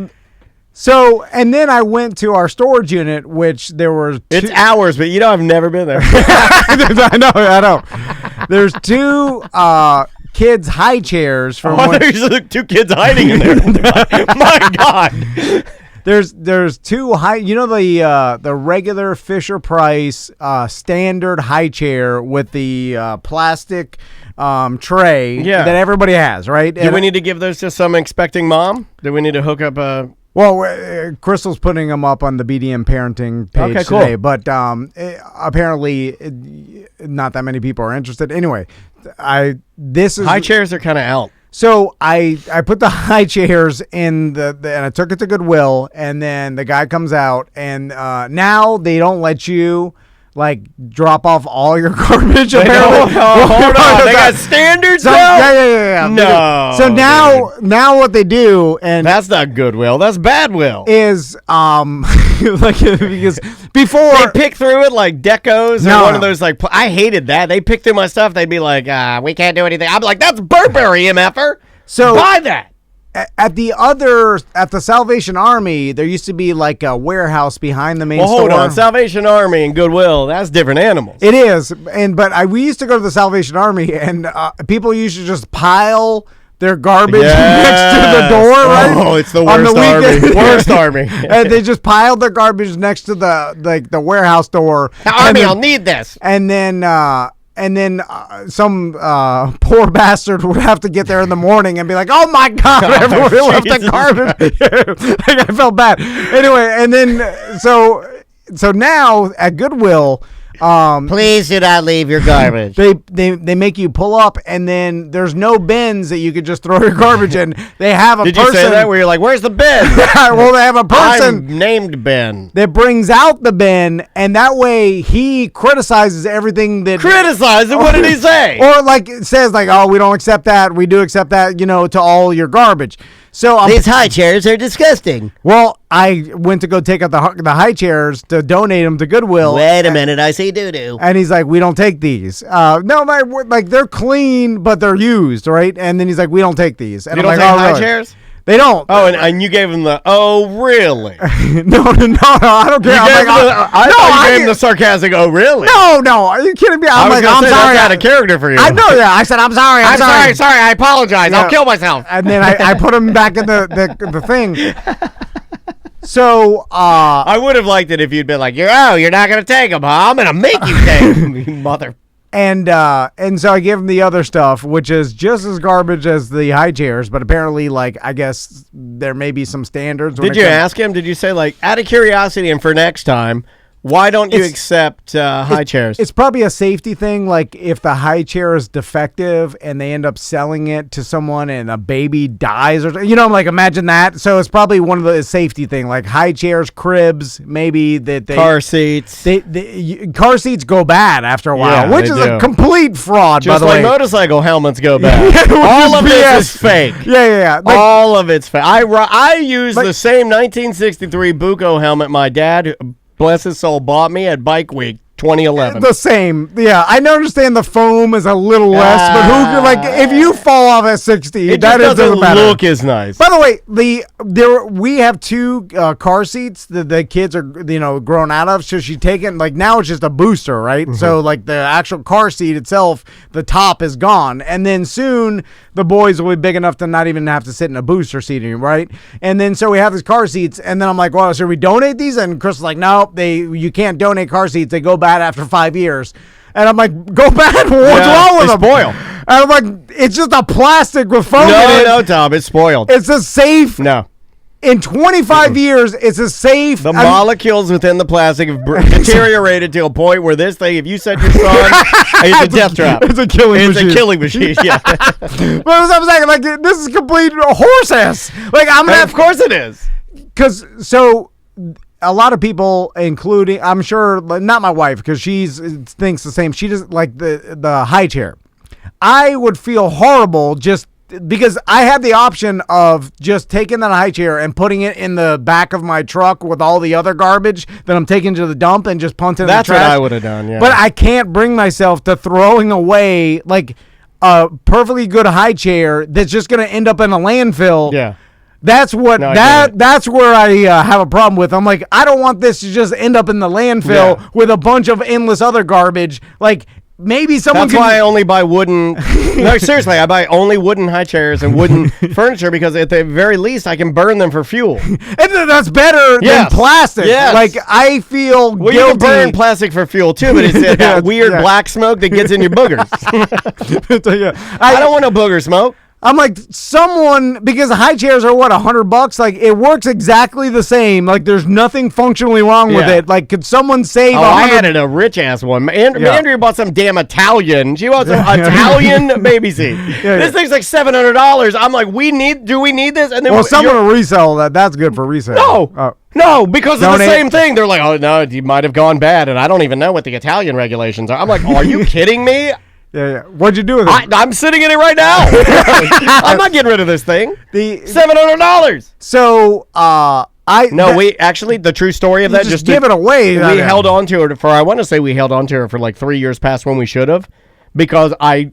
So, and then I went to our storage unit, which there were It's hours, but I've never been there. I know. There's two kids' high chairs from there's two kids hiding in there. My God. There's two high, the regular Fisher Price standard high chair with the plastic tray that everybody has, right? Do we need to give those to some expecting mom? Do we need to hook up a... Well, Crystal's putting them up on the BDM parenting page today, but apparently not that many people are interested. Anyway, high chairs are kind of out. So I put the high chairs in and I took it to Goodwill, and then the guy comes out, and now they don't let you like drop off all your garbage. Apparently, hold on. They got standards now. Yeah. No. So now what they do, and that's not Goodwill. That's Badwill. Is like because before they pick through it like decos or one of those like I hated that. They pick through my stuff. They'd be like, we can't do anything. I'm like, that's Burberry, MFer. So buy that. At the Salvation Army, there used to be like a warehouse behind the main store. Hold on, Salvation Army and Goodwill, that's different animals. It is, but we used to go to the Salvation Army, and people used to just pile their garbage next to the door, right? Oh, it's the worst army. Worst army. And they just piled their garbage next to the warehouse door. The army will need this. And then some poor bastard would have to get there in the morning and be like, "Oh my God, everybody left the garbage." Like, I felt bad. Anyway, and then so now at Goodwill, please do not leave your garbage. They make you pull up, and then there's no bins that you could just throw your garbage in. They have a person. Did you say that where you're like, "Where's the bin?" Well, they have a person I'm named Ben that brings out the bin, and that way he criticizes everything that criticizes. What did he say? Or like it says like, "Oh, we don't accept that. We do accept that." To all your garbage. So these high chairs are disgusting. Well, I went to go take out the high chairs to donate them to Goodwill. Wait a minute, I see doo-doo. And he's like, "We don't take these." No, like they're clean, but they're used, right? And then he's like, "We don't take these." And you I'm don't like, take "Oh, high really?" chairs? They don't. Oh, and you gave him the, oh, really? No, I don't care. I thought you gave him the sarcastic, oh, really? No, are you kidding me? I'm like, I'm sorry. That's out of character for you. I know that. I said, I'm sorry. I'm sorry. I apologize. I'll kill myself. And then I put him back in the thing. So I would have liked it if you'd been like, you're not going to take them, huh? I'm going to make you take them, you mother. And so I gave him the other stuff, which is just as garbage as the high chairs, but apparently, like, I guess there may be some standards. Did you ask him? Did you say, like, out of curiosity and for next time, Why don't you accept high chairs? It's probably a safety thing. Like if the high chair is defective and they end up selling it to someone and a baby dies, or like imagine that. So it's probably one of the safety thing, like high chairs, cribs, maybe that car seats. Car seats go bad after a while, which is a complete fraud. Just by the way, motorcycle helmets go bad. All of this is fake. Yeah. Like, all of it's fake. I use the same 1963 Buco helmet my dad, bless his soul, bought me at Bike Week 2011. The same. Yeah, I understand the foam is a little less, but if you fall off at 60, it that just doesn't matter. Look as nice. By the way, we have 2 car seats that the kids are grown out of. So she taken now it's just a booster, right? Mm-hmm. So like the actual car seat itself, the top is gone, and then soon the boys will be big enough to not even have to sit in a booster seat anymore, right? And then so we have these car seats, and then I'm like, well, should we donate these? And Chris is like, no, you can't donate car seats. They go bad after 5 years. And I'm like, go bad? What's wrong with them? Spoil. And I'm like, it's just a plastic with foam in it. No, Tom, it's spoiled. It's a safe. No. In 25 years, it's a safe. The molecules within the plastic have deteriorated to a point where this thing, if you set your son, it's a death trap. It's a killing machine. It's a killing machine, yeah. But as I'm saying, like, this is complete horse ass. Like, of course it is. Because, a lot of people, including, I'm sure, not my wife, because she thinks the same. She doesn't like the high chair. I would feel horrible just because I had the option of just taking that high chair and putting it in the back of my truck with all the other garbage that I'm taking to the dump and just punting it in the trash. That's what I would have done, yeah. But I can't bring myself to throwing away, like, a perfectly good high chair that's just going to end up in a landfill. Yeah. That's what that's where I have a problem with. I'm like, I don't want this to just end up in the landfill with a bunch of endless other garbage. Like, maybe someone. That's why I only buy wooden. No, seriously, I buy only wooden high chairs and wooden furniture because at the very least I can burn them for fuel. And that's better than plastic. Yes. Like, I feel guilty. You can burn plastic for fuel too, but it's that weird black smoke that gets in your boogers. I don't want no booger smoke. I'm like, because high chairs are $100? Like, it works exactly the same. Like, there's nothing functionally wrong with it. Like, could someone save I had a rich ass one. Andrea bought some damn Italian. She bought some Italian baby seat. This thing's like $700. I'm like, do we need this? And then someone will resell that. That's good for resale. No, because of the same thing. They're like, oh, no, you might have gone bad, and I don't even know what the Italian regulations are. I'm like, are you kidding me? Yeah. What'd you do with it? I'm sitting in it right now. I'm not getting rid of this thing. The $700. So, the true story of that, just give it away. We held on to it for like 3 years past when we should have, because I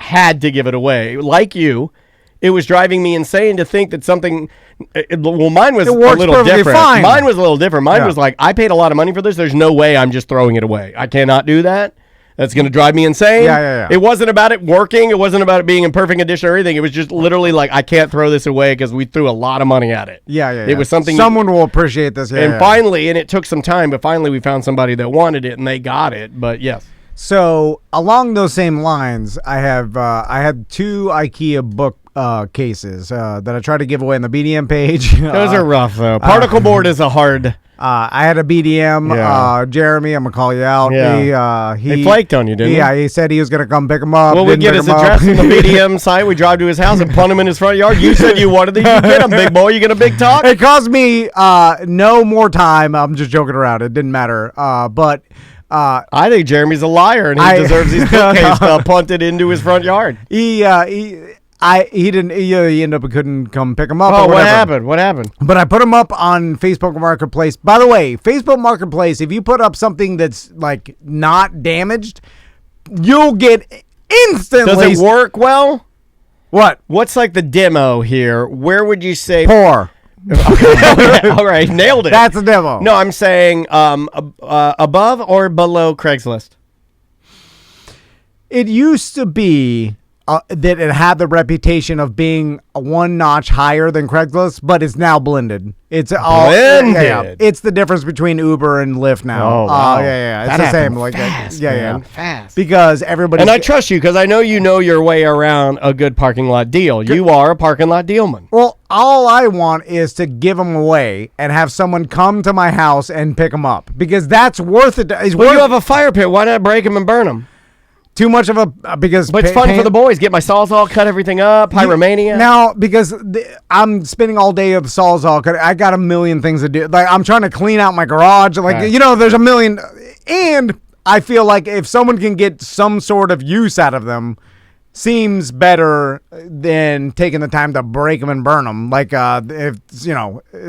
had to give it away. Like you, it was driving me insane to think that something. Mine was a little different. Fine. Mine was a little different. Mine was like, I paid a lot of money for this. There's no way I'm just throwing it away. I cannot do that. That's going to drive me insane. Yeah. It wasn't about it working. It wasn't about it being in perfect condition or anything. It was just literally like, I can't throw this away because we threw a lot of money at it. Yeah. It was something. Someone will appreciate this. Finally, and it took some time, but finally we found somebody that wanted it and they got it. But yes. So along those same lines, I had 2 IKEA book cases that I tried to give away on the BDM page. Those are rough though. Particle board is a hard. I had a BDM, Jeremy, I'm going to call you out. Yeah. He flaked on you, didn't he? Yeah, he said he was going to come pick him up. Well, we get his address from the BDM site. We drive to his house and punt him in his front yard. You said you wanted these. You get him, big boy. You get a big talk. It cost me no more time. I'm just joking around. It didn't matter. But I think Jeremy's a liar, and he deserves these bookcase punted into his front yard. He didn't. He ended up couldn't come pick him up. Oh, what happened? What happened? But I put him up on Facebook Marketplace. By the way, Facebook Marketplace, if you put up something that's like not damaged, you'll get instantly. Does it work well? What? What's like the demo here? Where would you say poor? Okay. All right, nailed it. That's a demo. No, I'm saying above or below Craigslist. It used to be that it had the reputation of being one notch higher than Craigslist, but it's now blended. It's all blended. Yeah. It's the difference between Uber and Lyft now. Oh, wow. Yeah. It's That the same. happened Like fast, yeah, man. yeah. Fast. Because everybody. And I trust you because I know your way around a good parking lot deal. You are a parking lot dealman. Well, all I want is to give them away and have someone come to my house and pick them up because that's worth it. Well, you have a fire pit. Why not break them and burn them? Too much of a because But it's fun for the boys. Get my Sawzall, cut everything up, Pyromania. Now, because I'm spending all day of Sawzall, I got a million things to do. Like I'm trying to clean out my garage. Like there's a million, and I feel like if someone can get some sort of use out of them, seems better than taking the time to break them and burn them. Like if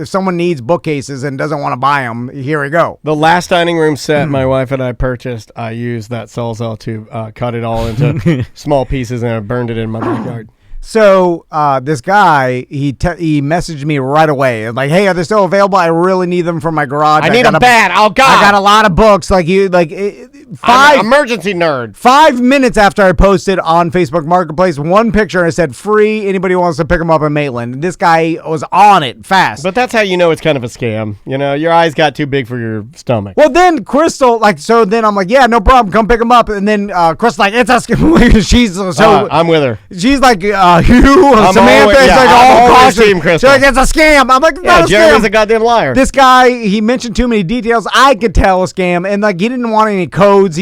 someone needs bookcases and doesn't want to buy them, here we go. The last dining room set my wife and I purchased, I used that Sawzall to cut it all into small pieces and I burned it in my backyard. So this guy, he messaged me right away, like, "Hey, are they still available? I really need them for my garage. I need them bad. Oh God! I got a lot of books. Like I'm an emergency nerd. 5 minutes after I posted on Facebook Marketplace, one picture and it said free. Anybody wants to pick them up in Maitland. And this guy was on it fast. But that's how you know it's kind of a scam. Your eyes got too big for your stomach. Well, then Crystal, then I'm like, yeah, no problem. Come pick them up. And then Crystal, like, it's a scam. She's I'm with her. She's like, Samantha is like all cautious. She's like, it's a scam. I'm like, it's not a Jeremy's scam. a goddamn liar. This guy, he mentioned too many details. I could tell a scam, and like he didn't want any codes.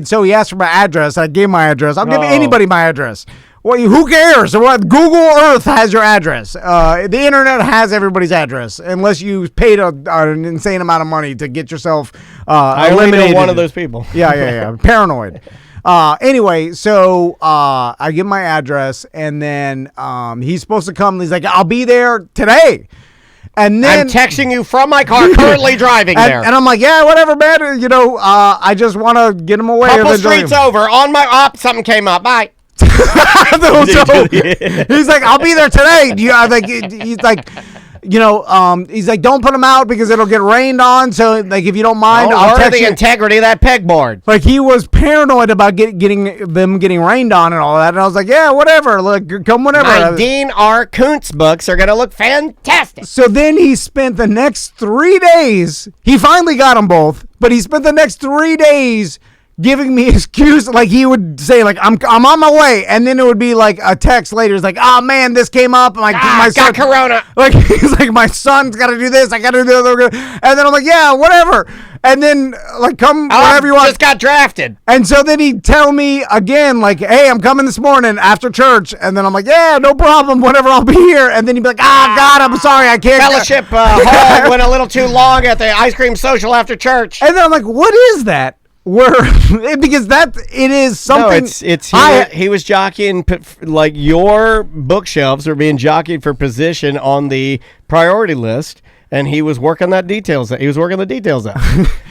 So he asked for my address. I gave my address. I'll give anybody my address. Well, who cares? What? Google Earth has your address. The internet has everybody's address, unless you paid an insane amount of money to get yourself I only eliminated. know one of those people. Yeah. Paranoid. Anyway, so I give my address, and then he's supposed to come. He's like, I'll be there today. And then I'm texting you from my car, currently driving there. And I'm like, yeah, whatever, man. I just want to get him away. Couple streets over, on my something came up. Bye. He's like, I'll be there today. He's like, he's like, don't put them out because it'll get rained on. So, like, if you don't mind, I'll text the integrity of that pegboard. Like, he was paranoid about getting rained on and all that. And I was like, yeah, whatever. Look, come whenever. My Dean R. Kuntz books are going to look fantastic. So then he spent the next 3 days. He finally got them both, but he spent the next 3 days giving me excuse, like he would say, like, I'm on my way, and then it would be like a text later. It's like, oh man, this came up. My son got corona. Like he's like, my son's got to do this. I got to do that. And then I'm like, yeah, whatever. And then like, come wherever you want. Just got drafted. And so then he'd tell me again, like, hey, I'm coming this morning after church. And then I'm like, yeah, no problem, whatever, I'll be here. And then he'd be like, God, I'm sorry, I can't. Fellowship hall went a little too long at the ice cream social after church. And then I'm like, what is that? Because it is something. No, he was jockeying, like your bookshelves are being jockeyed for position on the priority list, and he was working the details out.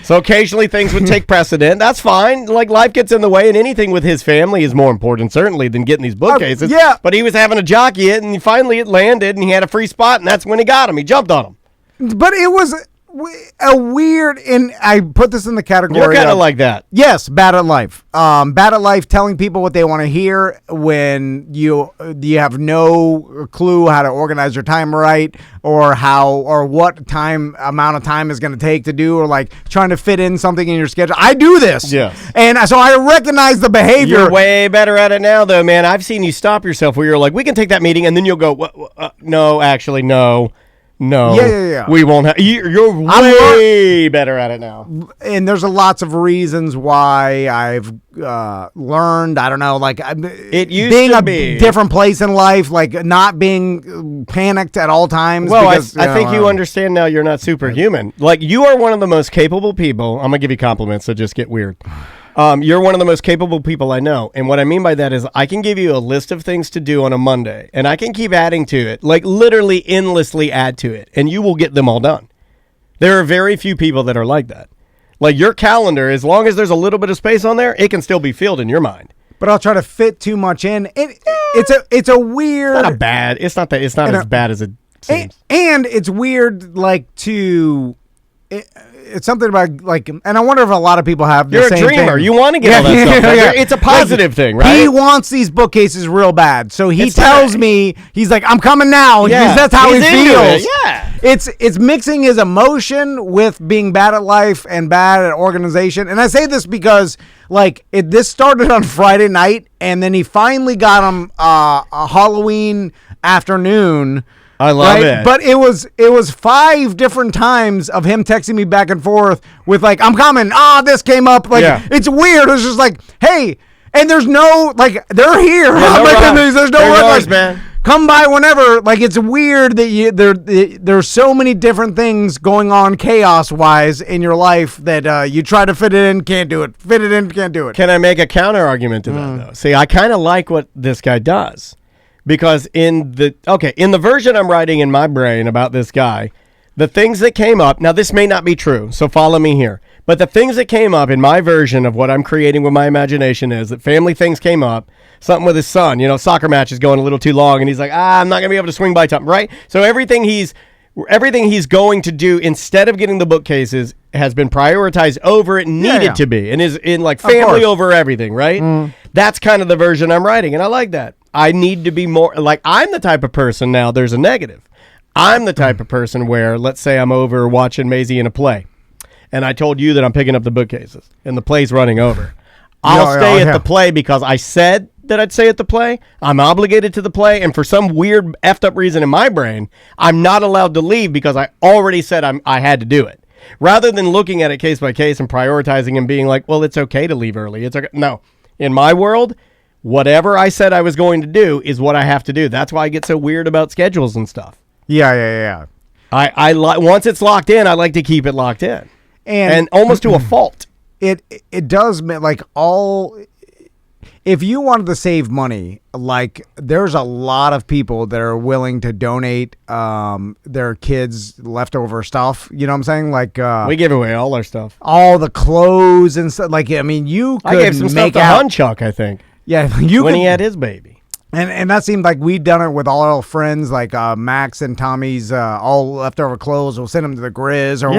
So occasionally things would take precedent. That's fine. Like, life gets in the way, and anything with his family is more important, certainly, than getting these bookcases. Yeah. But he was having to jockey it, and finally it landed, and he had a free spot, and that's when he got him. He jumped on him. But it was a weird, and I put this in the category. You're kind of like that. Yes, bad at life. Bad at life, telling people what they want to hear when you have no clue how to organize your time right, or what amount of time is going to take to do, or like trying to fit in something in your schedule. I do this. Yes. And so I recognize the behavior. You're way better at it now, though, man. I've seen you stop yourself where you're like, we can take that meeting, and then you'll go, no, actually, no. No. Yeah. We won't have. You're way better at it now. And there's lots of reasons why I've learned. I don't know, like it used being to a be different place in life, like not being panicked at all times. Well, because, I think you understand now. You're not superhuman. Like, you are one of the most capable people. I'm gonna give you compliments, so just get weird. You're one of the most capable people I know. And what I mean by that is I can give you a list of things to do on a Monday, and I can keep adding to it, like literally endlessly add to it, and you will get them all done. There are very few people that are like that. Like, your calendar, as long as there's a little bit of space on there, it can still be filled in your mind. But I'll try to fit too much in. It's a weird. It's not as bad as it seems. And it's weird, like, to. it's something about like, and I wonder if a lot of people have the You're same a dreamer. thing. You want to get all that stuff. Yeah. It's a positive thing, right? He wants these bookcases real bad, so he It's tells not- me he's like, "I'm coming now." Yeah. Because that's how He's he into feels. it, yeah. It's mixing his emotion with being bad at life and bad at organization. And I say this because like this started on Friday night, and then he finally got him a Halloween afternoon. I love it. But it was 5 different times of him texting me back and forth with like, "I'm coming. This came up." Like it's weird. It's just like, hey, and there's no like they're here. Yeah, no rush. There's no There's rush, rush, man. Come by whenever. Like it's weird that there's so many different things going on chaos wise in your life that you try to fit it in, can't do it. Fit it in, can't do it. Can I make a counter argument to that though? See, I kind of like what this guy does. Because in the version I'm writing in my brain about this guy, the things that came up, now this may not be true, so follow me here, but the things that came up in my version of what I'm creating with my imagination is that family things came up, something with his son, soccer match is going a little too long, and he's like, I'm not going to be able to swing by time, right? So everything he's going to do instead of getting the bookcases has been prioritized over it needed to be, and is in like family over everything, right? That's kind of the version I'm writing, and I like that. I need to be more like I'm the type of person now. There's a negative. I'm the type of person where, let's say I'm over watching Maisie in a play, and I told you that I'm picking up the bookcases, and the play's running over. I'll stay at the play because I said that I'd stay at the play. I'm obligated to the play, and for some weird effed up reason in my brain, I'm not allowed to leave because I already said I had to do it. Rather than looking at it case by case and prioritizing and being like, well, it's okay to leave early. It's okay. No, in my world, whatever I said I was going to do is what I have to do. That's why I get so weird about schedules and stuff. Yeah. I once it's locked in, I like to keep it locked in, and almost to a fault. It does like all. If you wanted to save money, like there's a lot of people that are willing to donate their kids' leftover stuff. You know what I'm saying? Like we give away all our stuff, all the clothes and stuff. Like I mean, you could I gave some stuff to Hunchuck, I think. Yeah, when he had his baby. And that seemed like we'd done it with all our friends, like Max and Tommy's all leftover clothes. We'll send them to the Grizz or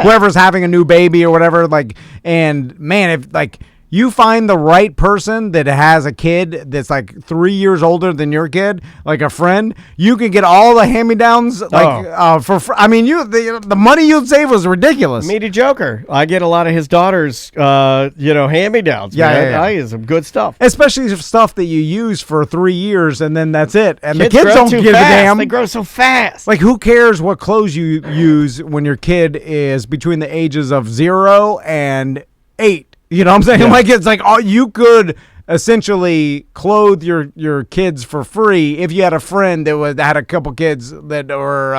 whoever's having a new baby or whatever. Like, and man, if like you find the right person that has a kid that's like 3 years older than your kid, like a friend, you can get all the hand-me-downs. Like I mean, the money you'd save was ridiculous. Meaty Joker. I get a lot of his daughter's, hand-me-downs. Yeah. I get some good stuff. Especially stuff that you use for 3 years and then that's it. And Kids the kids don't give a damn. They grow so fast. Like, who cares what clothes you use when your kid is between the ages of 0 and 8? You know what I'm saying? Yeah. Like, it's like you could essentially clothe your kids for free if you had a friend that had a couple kids that were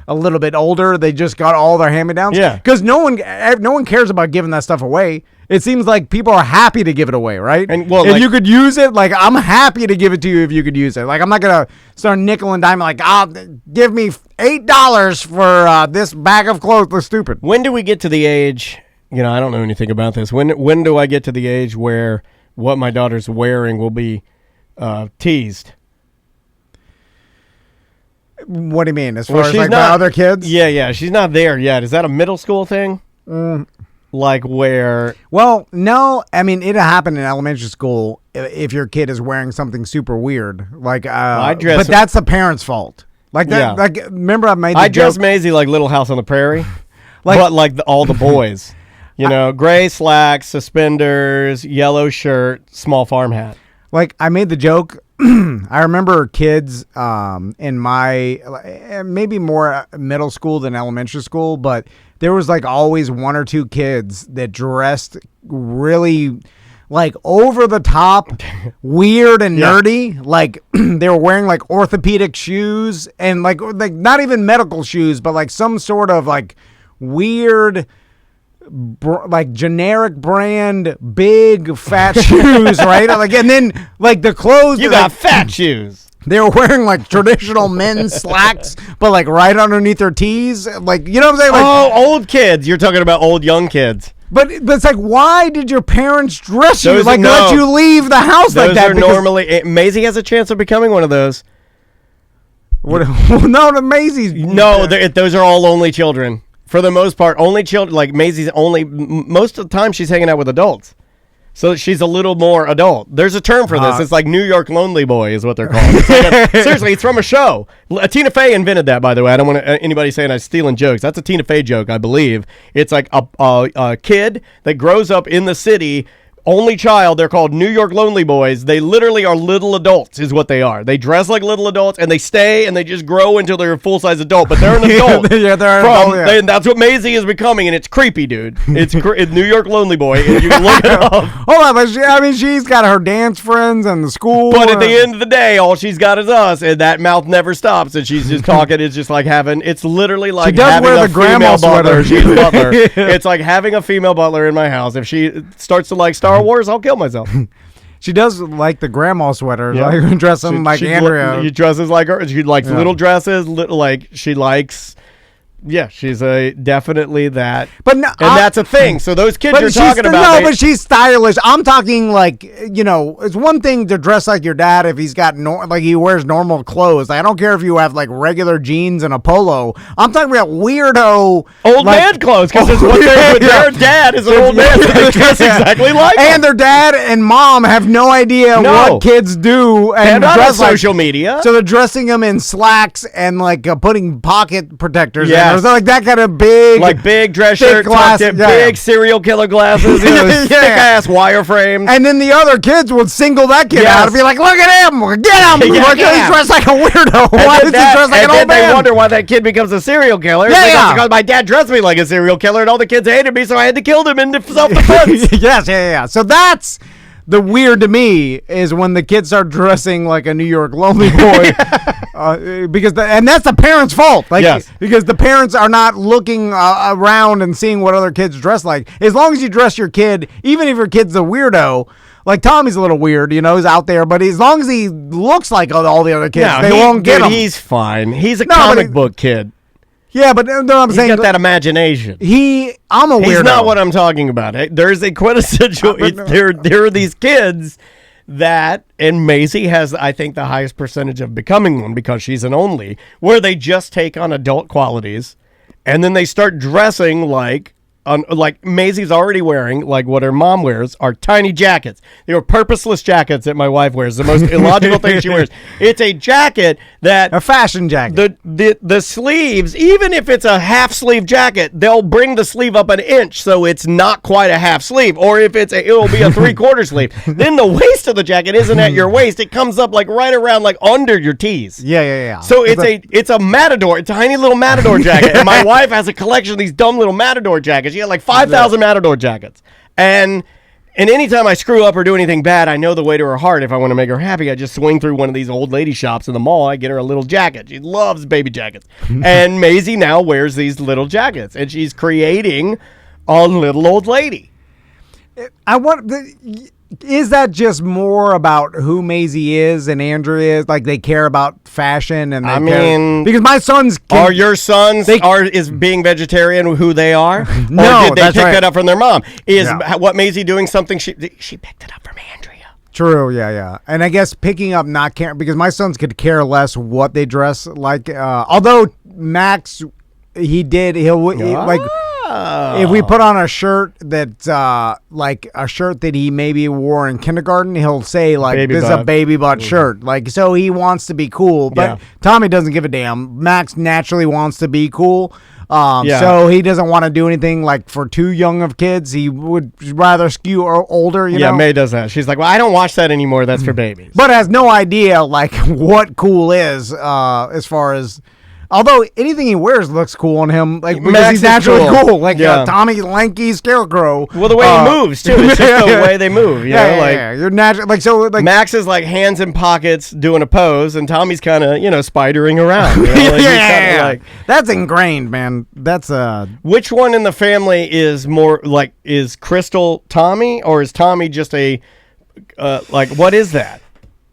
a little bit older. They just got all their hand-me-downs. Yeah. Because no one cares about giving that stuff away. It seems like people are happy to give it away, right? And well, if like, you could use it, like I'm happy to give it to you if you could use it. Like I'm not gonna start nickel and diming. Like, give me $8 for this bag of clothes. That's stupid. When do we get to the age? I don't know anything about this. When do I get to the age where what my daughter's wearing will be teased? What do you mean? As far as like my other kids? Yeah. She's not there yet. Is that a middle school thing? Like where? Well, no. I mean, it happened in elementary school if your kid is wearing something super weird. Like, but that's the parent's fault. Like that. Yeah. Like, remember I made the joke? dress Maisie like Little House on the Prairie, but like all the boys. Gray slacks, suspenders, yellow shirt, small farm hat. Like I made the joke. I remember kids in my maybe more middle school than elementary school, but there was like always one or two kids that dressed really like over the top, weird and nerdy. Like they were wearing like orthopedic shoes and like not even medical shoes, but like some sort of like weird, like generic brand big fat shoes, right? Like, and then like the clothes, you got fat shoes. They were wearing like traditional men's slacks, but like right underneath their tees, like, you know what I'm saying? Like, old kids. You're talking about old young kids. But it's like, why did your parents dress you like let you leave the house like that? Those are normally Maisie has a chance of becoming one of those. What? No, the Maisie's. No, those are all only children. for the most part, only children. Like Maisie's only most of the time she's hanging out with adults. So she's a little more adult. There's a term for this. It's like New York lonely boy is what they're called. It's like seriously, it's from a show. Tina Fey invented that, by the way. I don't want anybody saying I'm stealing jokes. That's a Tina Fey joke, I believe. It's like a kid that grows up in the city. Only child, they're called New York lonely boys. They literally are little adults is what they are. They dress like little adults and they stay and they just grow until they're a full-size adult, but they're an adult. Yeah, they're an adult, yeah. That's what Maisie is becoming, and it's creepy, dude. It's New York lonely boy, and you can look it up. Hold on, but she's got her dance friends and the school. But at the end of the day, all she's got is us, and that mouth never stops, and she's just talking. It's just like it's literally like having a female butler. She's a butler. It's like having a female butler in my house. If she starts to like Star Wars, I'll kill myself. She does like the grandma sweaters, like dressing like Andrea. She dresses like her. She likes little dresses. She likes. Yeah, she's definitely that. But no, that's a thing. So those kids you're talking about. No, but she's stylish. I'm talking like, it's one thing to dress like your dad if he's got like he wears normal clothes. Like, I don't care if you have like regular jeans and a polo. I'm talking about weirdo old man clothes because it's what their dad is an old man. So they dress exactly like him. And their dad and mom have no idea what kids do and dress on social media. So they're dressing them in slacks and like putting pocket protectors. Yeah. Or like that kind of big dress shirt, big serial killer glasses, thick ass wireframes. And then the other kids would single that kid out and be like, "Look at him, get him! He's dressed like a weirdo. Why is he dressed like an old man?" They wonder why that kid becomes a serial killer. Because my dad dressed me like a serial killer, and all the kids hated me, so I had to kill them in self-defense. Yes. So that's the weird to me is when the kids start dressing like a New York lonely boy. Because that's the parents' fault. Because the parents are not looking around and seeing what other kids dress like. As long as you dress your kid, even if your kid's a weirdo, like Tommy's a little weird, he's out there, but as long as he looks like all the other kids, they won't get him. He's fine. He's a comic book kid. Yeah, but no, I'm saying he's got that imagination. I'm a weirdo. He's not what I'm talking about. There's a quintessential. There are these kids that, and Maisie has, I think, the highest percentage of becoming one because she's an only, where they just take on adult qualities, and then they start dressing like Maisie's already wearing, like what her mom wears, are tiny jackets. They were purposeless jackets that my wife wears. The most illogical thing she wears. It's a jacket that a fashion jacket. The sleeves, even if it's a half sleeve jacket, they'll bring the sleeve up an inch so it's not quite a half sleeve. Or if it'll be a 3/4 sleeve. Then the waist of the jacket isn't at your waist. It comes up like right around like under your tees. Yeah. So it's a matador, a tiny little matador jacket. And my wife has a collection of these dumb little matador jackets. She had like 5,000 matador jackets. And anytime I screw up or do anything bad, I know the way to her heart. If I want to make her happy, I just swing through one of these old lady shops in the mall. I get her a little jacket. She loves baby jackets. And Maisie now wears these little jackets. And she's creating a little old lady. Is that just more about who Maisie is and Andrea is? Like they care about fashion and because my sons are your sons is being vegetarian who they are? No, or did they pick that up from their mom? Is what Maisie doing something she picked it up from Andrea? True, yeah. And I guess picking up not caring because my sons could care less what they dress like. Although Max, if we put on a shirt that's like a shirt that he maybe wore in kindergarten, he'll say like this is a baby butt shirt. Like so he wants to be cool, but Tommy doesn't give a damn. Max naturally wants to be cool. So he doesn't want to do anything like for too young of kids. He would rather skew older, you know? May does that. She's like, well, I don't watch that anymore. That's for babies. But has no idea like what cool is as far as... Although anything he wears looks cool on him, like because Max he's naturally cool. Like Tommy lanky scarecrow. Well, the way he moves too. It's just the way they move. You're natural. Like so. Like Max is like hands in pockets doing a pose, and Tommy's kind of spidering around. That's ingrained, man. That's Which one in the family is more like is Crystal Tommy, or is Tommy just a what is that?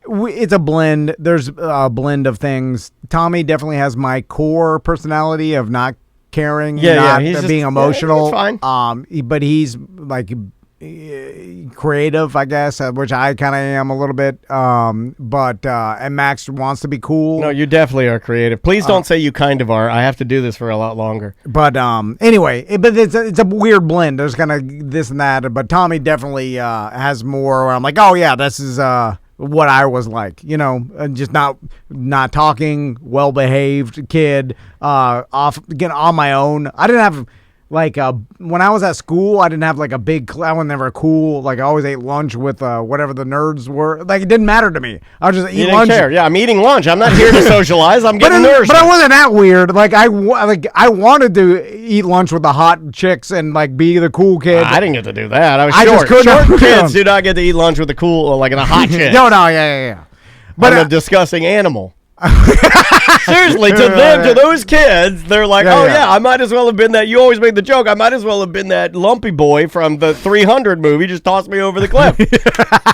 It's a blend. There's a blend of things. Tommy definitely has my core personality of not caring, not being emotional. It's fine. But he's like creative, I guess, which I kind of am a little bit. But and Max wants to be cool. No, you definitely are creative. Please don't say you kind of are. I have to do this for a lot longer. But anyway, but it's a weird blend. There's kind of this and that. But Tommy definitely has more where I'm like, oh yeah, this is what I was like, just not talking, well behaved kid, off getting on my own. I didn't have when I was at school, I didn't have like a big. I was never cool. Like I always ate lunch with whatever the nerds were. Like it didn't matter to me. I was just eating lunch. Care. Yeah, I'm eating lunch. I'm not here to socialize. I'm getting nourished. But I wasn't that weird. Like I wanted to eat lunch with the hot chicks and like be the cool kid. I didn't get to do that. I was short. Just couldn't. Short kids do not get to eat lunch with the cool like a hot chick. No, yeah. But I'm a disgusting animal. Seriously, to those kids, they're like, I might as well have been that. You always make the joke. I might as well have been that lumpy boy from the 300 movie. Just tossed me over the cliff,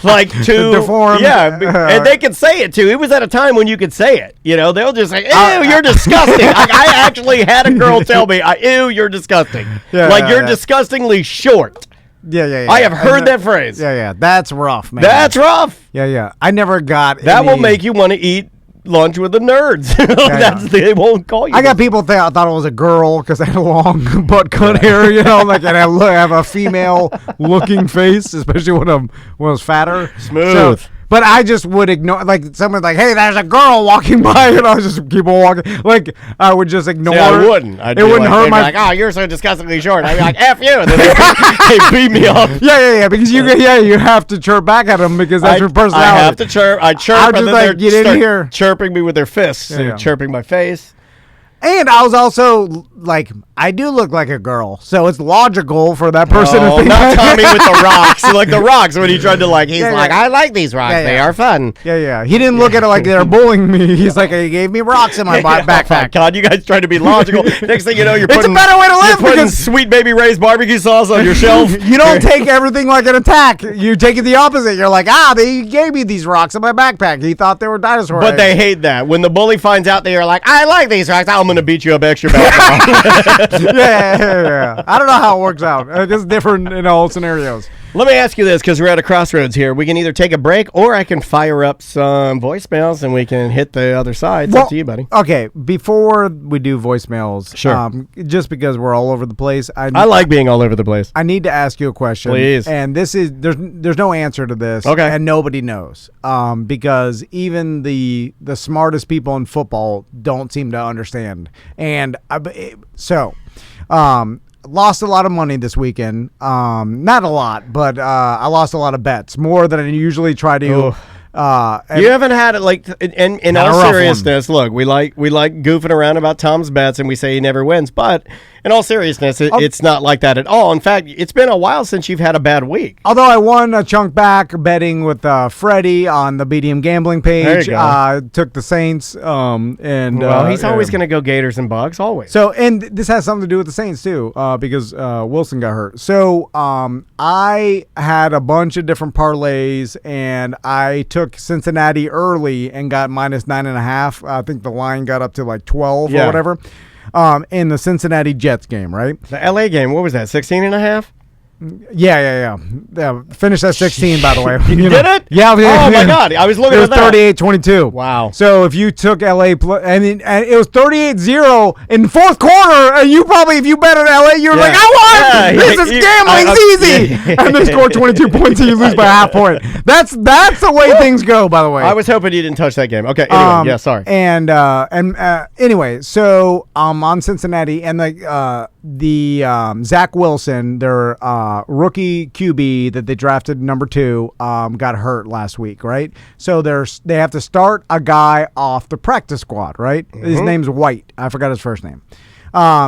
like to deformed. Yeah, and they can say it too. It was at a time when you could say it. They'll just say, "Ew, you're disgusting." I actually had a girl tell me, "Ew, you're disgusting." You're disgustingly short. Yeah. I have heard that phrase. Yeah. That's rough, man. That's rough. Yeah. I never got that. Will make you want to eat lunch with the nerds. They won't call you. I got people I thought it was a girl because I had a long butt cut hair, and I have a female looking face, especially when I was fatter. Smooth. But I just would ignore, like, someone's like, hey, there's a girl walking by, and I would just keep on walking. Like, I would just ignore. Yeah, I wouldn't. It wouldn't hurt my. Like, oh, you're so disgustingly short. I'd be like, F you. And then they beat me up. Yeah. Because you have to chirp back at them because that's your personality. I have to chirp. I chirp, and then like, they start chirping me with their fists. Yeah. Chirping my face. And I was also like, I do look like a girl, so it's logical for that person to think. Not Tommy with the rocks. Like the rocks when he tried to I like these rocks. They are fun. Yeah. He didn't look at it like they were bullying me. He's like, he gave me rocks in my backpack. Oh my God, you guys trying to be logical. Next thing you know, you're putting. It's a better way to live because Sweet Baby Ray's barbecue sauce on your shelf. You don't take everything like an attack. You take it the opposite. You're like, they gave me these rocks in my backpack. He thought they were dinosaur eggs. But they hate that. When the bully finds out they are like, I like these rocks, I'm going to beat you up extra bad. Yeah. I don't know how it works out. It's different in all scenarios. Let me ask you this, because we're at a crossroads here. We can either take a break, or I can fire up some voicemails, and we can hit the other side. It's up to you, buddy. Okay, before we do voicemails, sure. Just because we're all over the place, I like being all over the place. I need to ask you a question, please. And this is there's no answer to this, okay? And nobody knows, because even the smartest people in football don't seem to understand, and lost a lot of money this weekend. Not a lot, but I lost a lot of bets, more than I usually try to. You haven't had it like in all seriousness. Look, we like goofing around about Tom's bets, and we say he never wins. But in all seriousness, it's not like that at all. In fact, it's been a while since you've had a bad week. Although I won a chunk back betting with Freddie on the BDM gambling page. Took the Saints. And he's always going to go Gators and Bucks, always. So, and this has something to do with the Saints too, because Wilson got hurt. So I had a bunch of different parlays, and I took Cincinnati early and got minus 9.5. I think the line got up to like 12 or whatever. In the Cincinnati Jets game, right? The LA game, what was that, 16.5? Yeah. Finished at 16, by the way. You did it? Yeah. Oh, my God. I was looking at that. It was 38-22. Wow. So if you took LA, and it was 38-0 in the fourth quarter, and you probably, if you bet on LA, you're like, I won! This is gambling's easy! And they score 22 points, and you lose by half point. That's the way things go, by the way. I was hoping you didn't touch that game. Okay, anyway, sorry. And anyway, so on Cincinnati, and the Zach Wilson, their rookie QB that they drafted number 2, got hurt last week, right? So they have to start a guy off the practice squad, right? Mm-hmm. His name's White. I forgot his first name.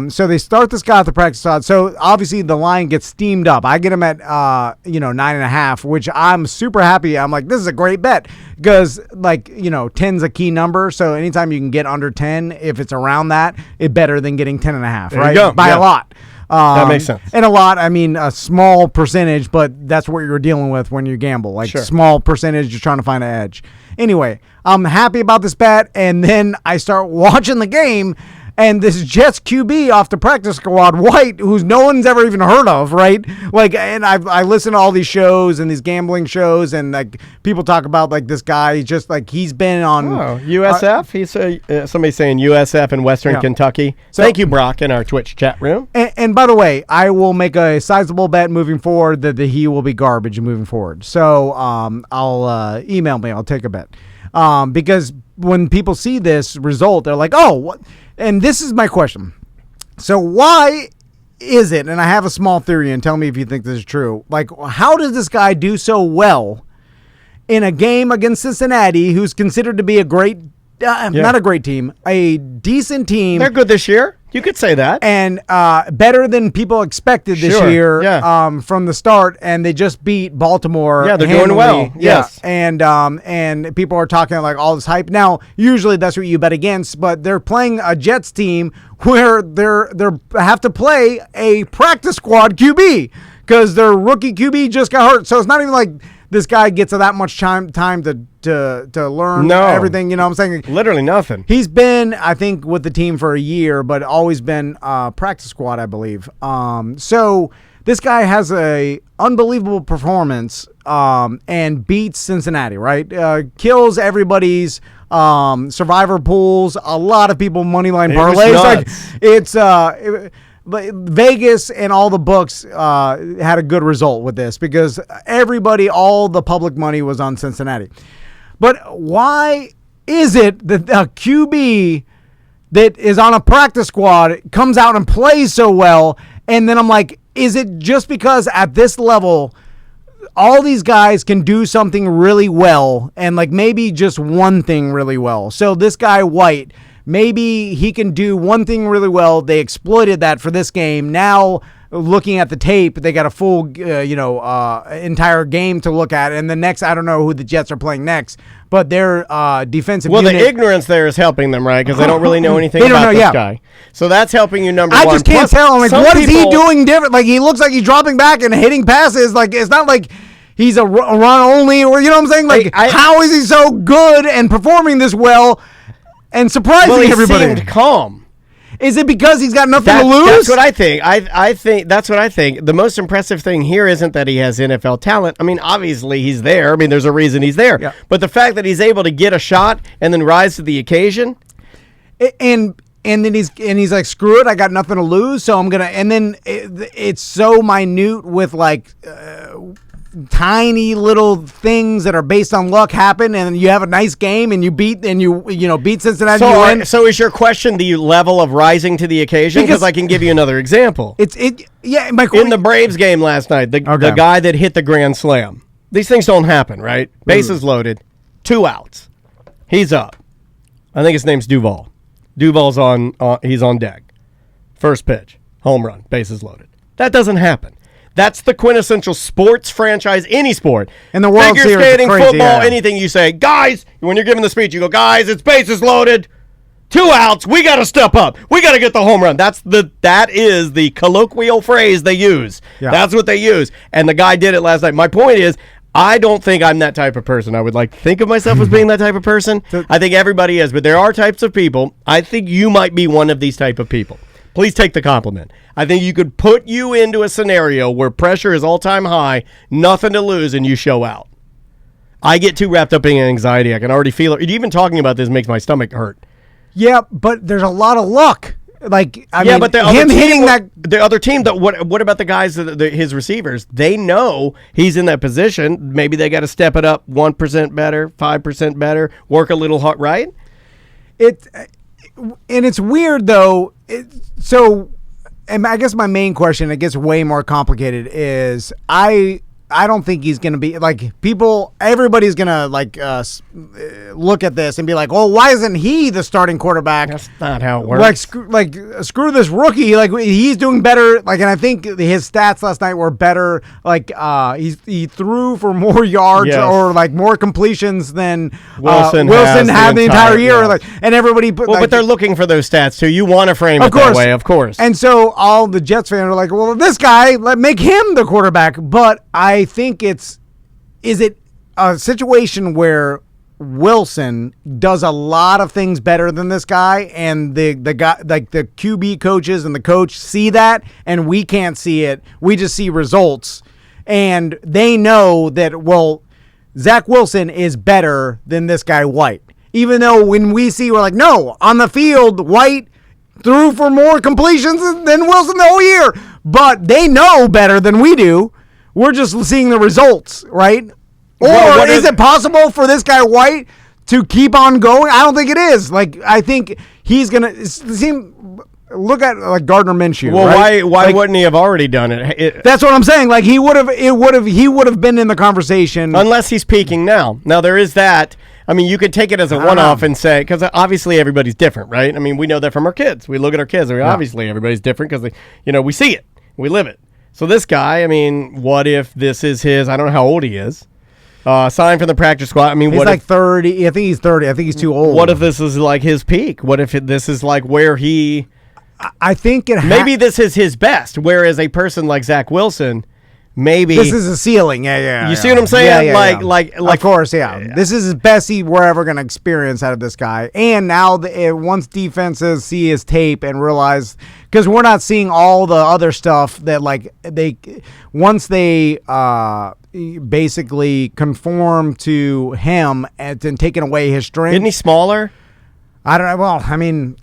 So they start this guy at the practice squad. So obviously the line gets steamed up. I get him at 9.5, which I'm super happy. I'm like, this is a great bet because 10's a key number. So anytime you can get under 10, if it's around that, it's better than getting 10.5, right? You go. By a lot. That makes sense. And a lot, I mean, a small percentage, but that's what you're dealing with when you gamble. Like, small percentage, you're trying to find an edge. Anyway, I'm happy about this bet, and then I start watching the game, And this Jets QB off the practice squad, White, who's no one's ever even heard of, right? Like, and I listen to all these shows and these gambling shows, and like people talk about like this guy, just like he's been on USF. He's somebody saying USF in Western Kentucky. So, thank you, Brock, in our Twitch chat room. And by the way, I will make a sizable bet moving forward that he will be garbage moving forward. So I'll email me. I'll take a bet because when people see this result, they're like, oh, what? And this is my question. So why is it, and I have a small theory, and tell me if you think this is true, like how does this guy do so well in a game against Cincinnati, who's considered to be a great, not a great team, a decent team. They're good this year. You could say that. And better than people expected this year from the start, and they just beat Baltimore. Yeah, they're doing well. Yes. Yeah. And people are talking like all this hype. Now, usually that's what you bet against, but they're playing a Jets team where they're have to play a practice squad QB because their rookie QB just got hurt. So it's not even like this guy gets that much time to learn everything. You know what I'm saying? Literally nothing. He's been, I think, with the team for a year, but always been practice squad, I believe. So this guy has a unbelievable performance and beats Cincinnati, right? Kills everybody's survivor pools. A lot of people moneyline parlays. Vegas and all the books had a good result with this because all the public money was on Cincinnati. But why is it that a QB that is on a practice squad comes out and plays so well? And then I'm like, is it just because at this level, all these guys can do something really well and like maybe just one thing really well? So this guy, White, maybe he can do one thing really well. They exploited that for this game. Now, looking at the tape, they got a full, entire game to look at. And the next, I don't know who the Jets are playing next, but their defensive unit. The ignorance there is helping them, right? Because they don't really know anything about this guy. So that's helping you, number one. I just can't tell. I'm like, what is he doing different? Like, he looks like he's dropping back and hitting passes. Like, it's not like he's a run only, or you know what I'm saying? Like, how is he so good and performing this well? And surprising everybody. He seemed calm. Is it because he's got nothing to lose? That's what I think. I think that's what I think. The most impressive thing here isn't that he has NFL talent. I mean, obviously he's there. I mean, there's a reason he's there. Yeah. But the fact that he's able to get a shot and then rise to the occasion, and then he's like, screw it, I got nothing to lose, so I'm gonna. And then it's so minute with like. Tiny little things that are based on luck happen, and you have a nice game, and you beat Cincinnati. So is your question the level of rising to the occasion? Because I can give you another example. In the Braves game last night, the guy that hit the grand slam. These things don't happen, right? Bases loaded, 2 outs. He's up. I think his name's Duvall. Duvall's he's on deck. First pitch, home run, bases loaded. That doesn't happen. That's the quintessential sports franchise, any sport. In the World Figure Series, skating, football, anything you say, guys, when you're giving the speech, you go, guys, it's bases loaded, 2 outs, we got to step up. We got to get the home run. That is the colloquial phrase they use. Yeah. That's what they use. And the guy did it last night. My point is, I don't think I'm that type of person. I would like to think of myself as being that type of person. I think everybody is, but there are types of people. I think you might be one of these type of people. Please take the compliment. I think you could put you into a scenario where pressure is all-time high, nothing to lose, and you show out. I get too wrapped up in anxiety. I can already feel it. Even talking about this makes my stomach hurt. Yeah, but there's a lot of luck. Like, but the other team. What about the guys, his receivers? They know he's in that position. Maybe they got to step it up 1% better, 5% better, work a little hard, right? And it's weird, though. And I guess my main question, it gets way more complicated, is I don't think he's going to be, like, everybody's going to, like, look at this and be like, well, why isn't he the starting quarterback? That's not how it works. Screw this rookie. Like, he's doing better. Like, and I think his stats last night were better. Like, he threw for more yards or, like, more completions than Wilson had the entire year. Yes. Like, and everybody but they're looking for those stats, too. You want to frame it that way, of course. And so all the Jets fans are like, well, this guy, make him the quarterback. But I think is it a situation where Wilson does a lot of things better than this guy, and the guy, like the QB coaches and the coach, see that, and we can't see it. We just see results, and they know that, well, Zach Wilson is better than this guy White. Even though when we see, we're like, no, on the field, White threw for more completions than Wilson the whole year. But they know better than we do. We're just seeing the results, right? Or is it possible for this guy White to keep on going? I don't think it is. Like, I think he's going to seem. Look at like Gardner Minshew. Well, right? why wouldn't he have already done it? That's what I'm saying. Like he would have been in the conversation unless he's peaking now. Now there is that. I mean, you could take it as a one-off and say, because obviously everybody's different, right? I mean, we know that from our kids. We look at our kids. Obviously everybody's different because we see it, we live it. So this guy, I mean, what if this is his? I don't know how old he is. Signed from the practice squad. I mean, he's like 30. I think he's 30. I think he's too old. What if this is like his peak? What if this is like where he? I think maybe this is his best. Whereas a person like Zach Wilson, maybe this is a ceiling. Yeah. You see what I'm saying? Like, of course, yeah. This is his best we're ever going to experience out of this guy. And now, once defenses see his tape and realize, because we're not seeing all the other stuff that once they basically conform to him and taking away his strength. Isn't he smaller? I don't know. Well, I mean,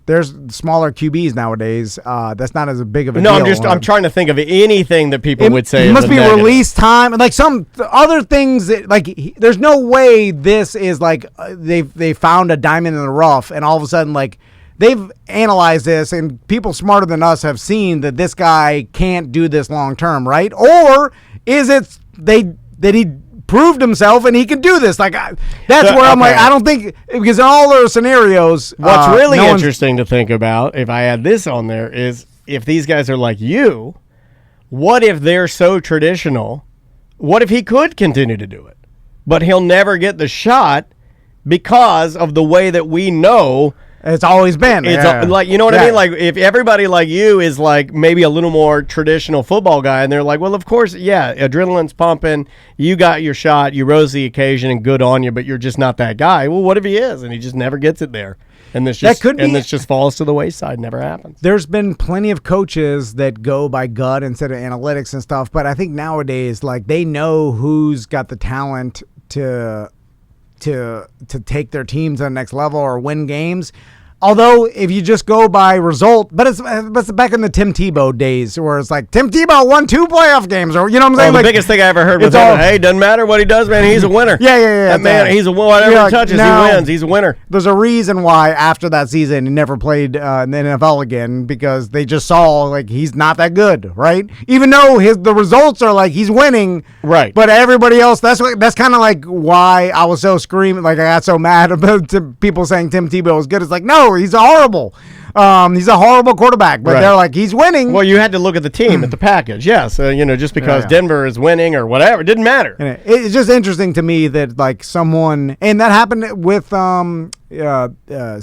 there's smaller QBs nowadays. That's not as big of a deal. No, I'm trying to think of anything that people would say. It must be negative. Release time, like some other things that, like, there's no way this is like they found a diamond in the rough, and all of a sudden, like, they've analyzed this, and people smarter than us have seen that this guy can't do this long term, right? Or is it that he proved himself and he can do this? Like, that's where I'm like, I don't think, because in all those scenarios, what's really interesting to think about, if I add this on there, is if these guys are like you, what if they're so traditional? What if he could continue to do it, but he'll never get the shot because of the way that we know it's always been? It's like, you know what I mean? Like, if everybody like you is like maybe a little more traditional football guy, and they're like, well, of course, yeah, adrenaline's pumping, you got your shot, you rose the occasion, and good on you, but you're just not that guy. Well, what if he is, and he just never gets it there? And this just falls to the wayside, never happens. There's been plenty of coaches that go by gut instead of analytics and stuff, but I think nowadays, like, they know who's got the talent to take their teams to the next level or win games. Although, if you just go by result, but it's back in the Tim Tebow days where it's like, Tim Tebow won 2 playoff games, or, you know what I'm saying? The biggest thing I ever heard was, hey, doesn't matter what he does, man, he's a winner. Yeah. That man, he's a winner. Whatever he touches, he wins. He's a winner. There's a reason why after that season he never played in the NFL again, because they just saw, like, he's not that good, right? Even though the results are like he's winning, right? But everybody else, that's kind of like why I was so screaming, like I got so mad about people saying Tim Tebow was good. It's like, no, he's horrible. He's a horrible quarterback, but they're like, he's winning. Well, you had to look at the team, at the package. Yes, just because Denver is winning or whatever, it didn't matter. And it's just interesting to me that, like, someone, and that happened with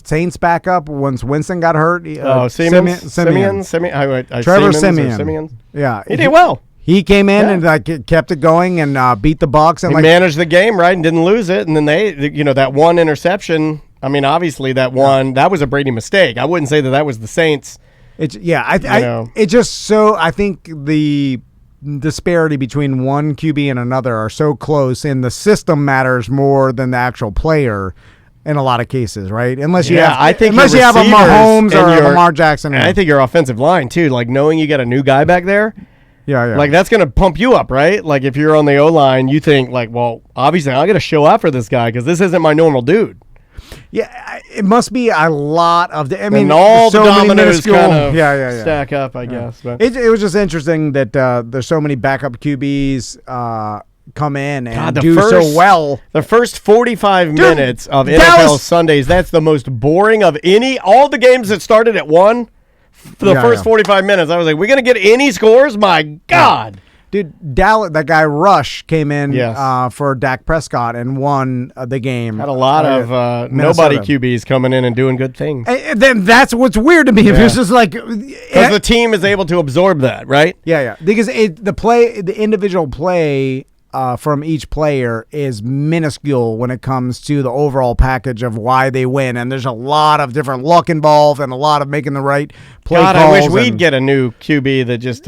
Saints backup once Winston got hurt. Simeon. Trevor Simeon. Yeah, he did well. He came in and like kept it going and beat the Bucs and he managed the game right and didn't lose it. And then that one interception. I mean, obviously that was a Brady mistake. I wouldn't say that was the Saints. It's just so, I think the disparity between one QB and another are so close, and the system matters more than the actual player in a lot of cases, right? Unless you have a Mahomes or a Lamar Jackson. And I think your offensive line too, like knowing you got a new guy back there. Yeah. Like, that's going to pump you up, right? Like, if you're on the O-line, you think, like, well, obviously, I got to show out for this guy because this isn't my normal dude. Yeah, it must be a lot of and all the dominoes kind of stack up, I guess. But it was just interesting that there's so many backup QBs come in and so well. The first 45 minutes of NFL Sundays, that's the most boring of all the games that started at 1. For the first 45 minutes, I was like, we're going to get any scores? My God. Dude, Dallas, that guy Rush came in for Dak Prescott and won the game. Had a lot of nobody QBs coming in and doing good things. And then that's what's weird to me. It's just like, because the team is able to absorb that, right? Yeah. Because the individual play from each player is minuscule when it comes to the overall package of why they win. And there's a lot of different luck involved and a lot of making the right play calls. I wish we'd get a new QB that just,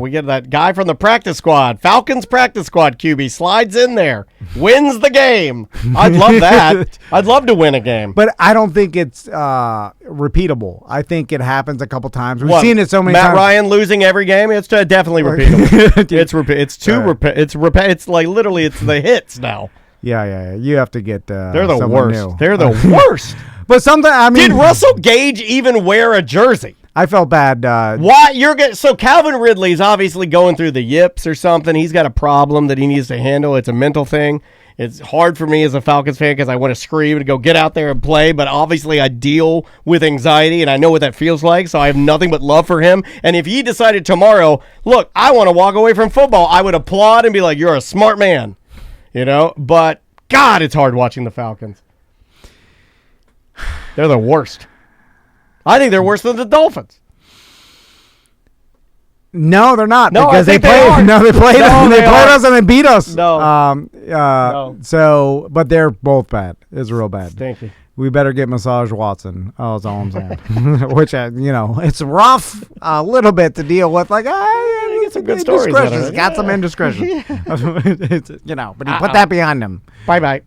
we get that guy from the practice squad. Falcons practice squad QB slides in there, wins the game. I'd love that. I'd love to win a game. But I don't think it's repeatable. I think it happens a couple times. We've seen it so many times. Matt Ryan losing every game? It's definitely repeatable. It's like literally it's the hits now. Yeah. You have to get they're the worst. New. They're the worst. But sometimes, I mean, did Russell Gage even wear a jersey? I felt bad. Why so Calvin Ridley's obviously going through the yips or something. He's got a problem that he needs to handle. It's a mental thing. It's hard for me as a Falcons fan because I want to scream and go get out there and play, but obviously I deal with anxiety and I know what that feels like, so I have nothing but love for him. And if he decided tomorrow, look, I want to walk away from football, I would applaud and be like, you're a smart man, But God, it's hard watching the Falcons. They're the worst. I think they're worse than the Dolphins. No, they're not. No, because they played. No, they played. No, they played us and they beat us. No. No. So, but they're both bad. It's real bad. Stinky. We better get Massage Watson. Oh, that's all I'm saying. Which, it's rough a little bit to deal with. Like, get some good stories. Got some indiscretion. But he put that behind him. Bye-bye.